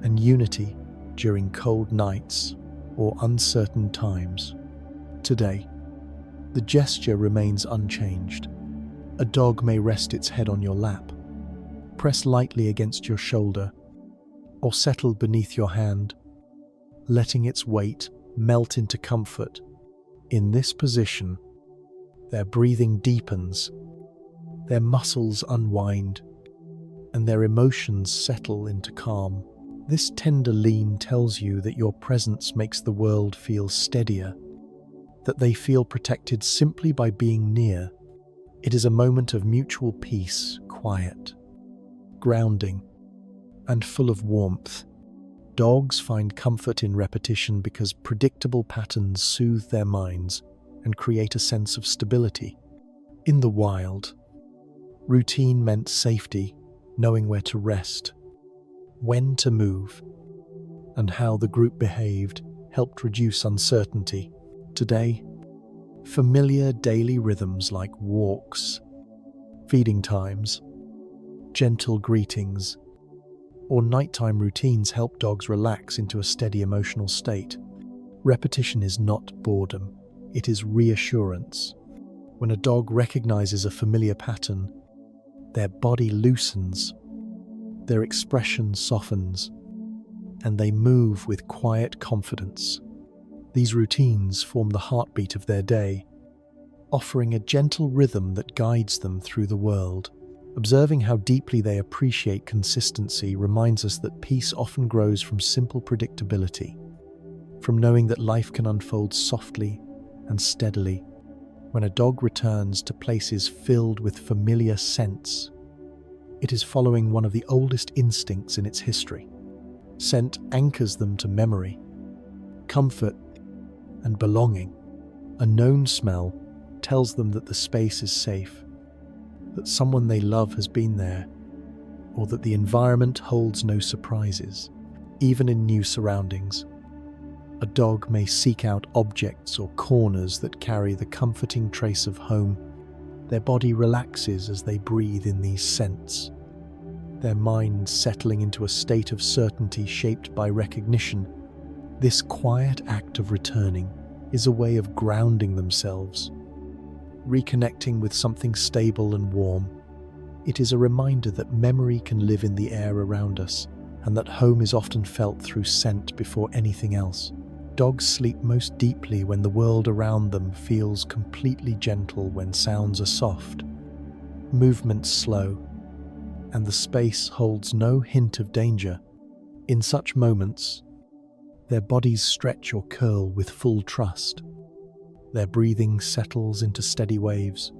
and unity during cold nights or uncertain times. Today, the gesture remains unchanged. A dog may rest its head on your lap, press lightly against your shoulder, or settle beneath your hand, letting its weight melt into comfort. In this position, their breathing deepens, their muscles unwind, and their emotions settle into calm. This tender lean tells you that your presence makes the world feel steadier, that they feel protected simply by being near. It is a moment of mutual peace, quiet, grounding, and full of warmth. Dogs find comfort in repetition because predictable patterns soothe their minds and create a sense of stability. In the wild, routine meant safety, knowing where to rest, when to move, and how the group behaved helped reduce uncertainty. Today, familiar daily rhythms like walks, feeding times, gentle greetings, or nighttime routines help dogs relax into a steady emotional state. Repetition is not boredom, it is reassurance. When a dog recognizes a familiar pattern, their body loosens, their expression softens, and they move with quiet confidence. These routines form the heartbeat of their day, offering a gentle rhythm that guides them through the world. Observing how deeply they appreciate consistency reminds us that peace often grows from simple predictability, from knowing that life can unfold softly and steadily. When a dog returns to places filled with familiar scents, it is following one of the oldest instincts in its history. Scent anchors them to memory, comfort, and belonging. A known smell tells them that the space is safe, that someone they love has been there, or that the environment holds no surprises. Even in new surroundings, a dog may seek out objects or corners that carry the comforting trace of home. Their body relaxes as they breathe in these scents, their mind settling into a state of certainty shaped by recognition. This quiet act of returning is a way of grounding themselves, reconnecting with something stable and warm. It is a reminder that memory can live in the air around us, and that home is often felt through scent before anything else. Dogs sleep most deeply when the world around them feels completely gentle, when sounds are soft, movements slow, and the space holds no hint of danger. In such moments, their bodies stretch or curl with full trust. Their breathing settles into steady waves,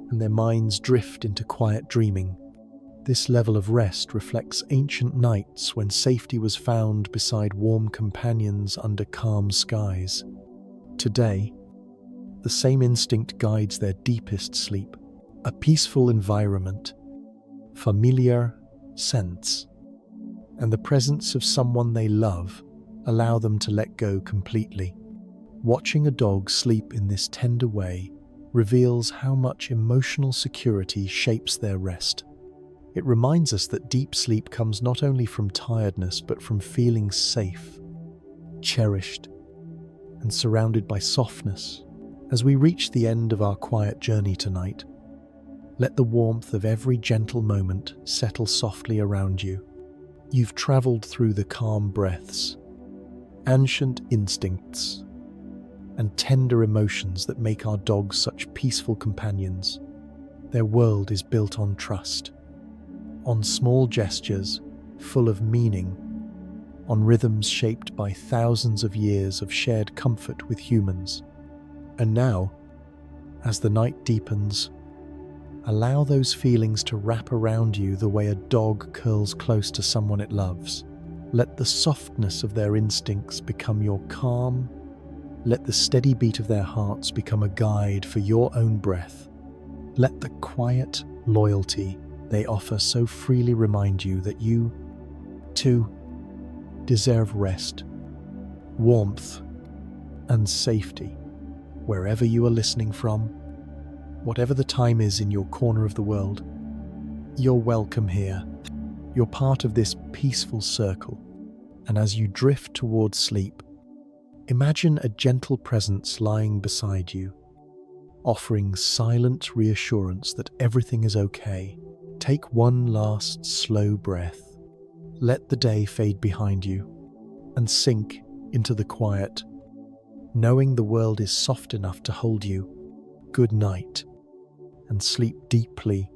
and their minds drift into quiet dreaming. This level of rest reflects ancient nights when safety was found beside warm companions under calm skies. Today, the same instinct guides their deepest sleep, a peaceful environment, familiar scents, and the presence of someone they love allow them to let go completely. Watching a dog sleep in this tender way reveals how much emotional security shapes their rest. It reminds us that deep sleep comes not only from tiredness but from feeling safe, cherished, and surrounded by softness. As we reach the end of our quiet journey tonight, let the warmth of every gentle moment settle softly around you. You've traveled through the calm breaths, ancient instincts, and tender emotions that make our dogs such peaceful companions. Their world is built on trust, on small gestures full of meaning, on rhythms shaped by thousands of years of shared comfort with humans. And now, as the night deepens, allow those feelings to wrap around you the way a dog curls close to someone it loves. Let the softness of their instincts become your calm. Let the steady beat of their hearts become a guide for your own breath. Let the quiet loyalty they offer so freely remind you that you, too, deserve rest, warmth, and safety. Wherever you are listening from, whatever the time is in your corner of the world, you're welcome here. You're part of this peaceful circle. And as you drift towards sleep, imagine a gentle presence lying beside you, offering silent reassurance that everything is okay. Take one last slow breath. Let the day fade behind you and sink into the quiet, knowing the world is soft enough to hold you. Good night, and sleep deeply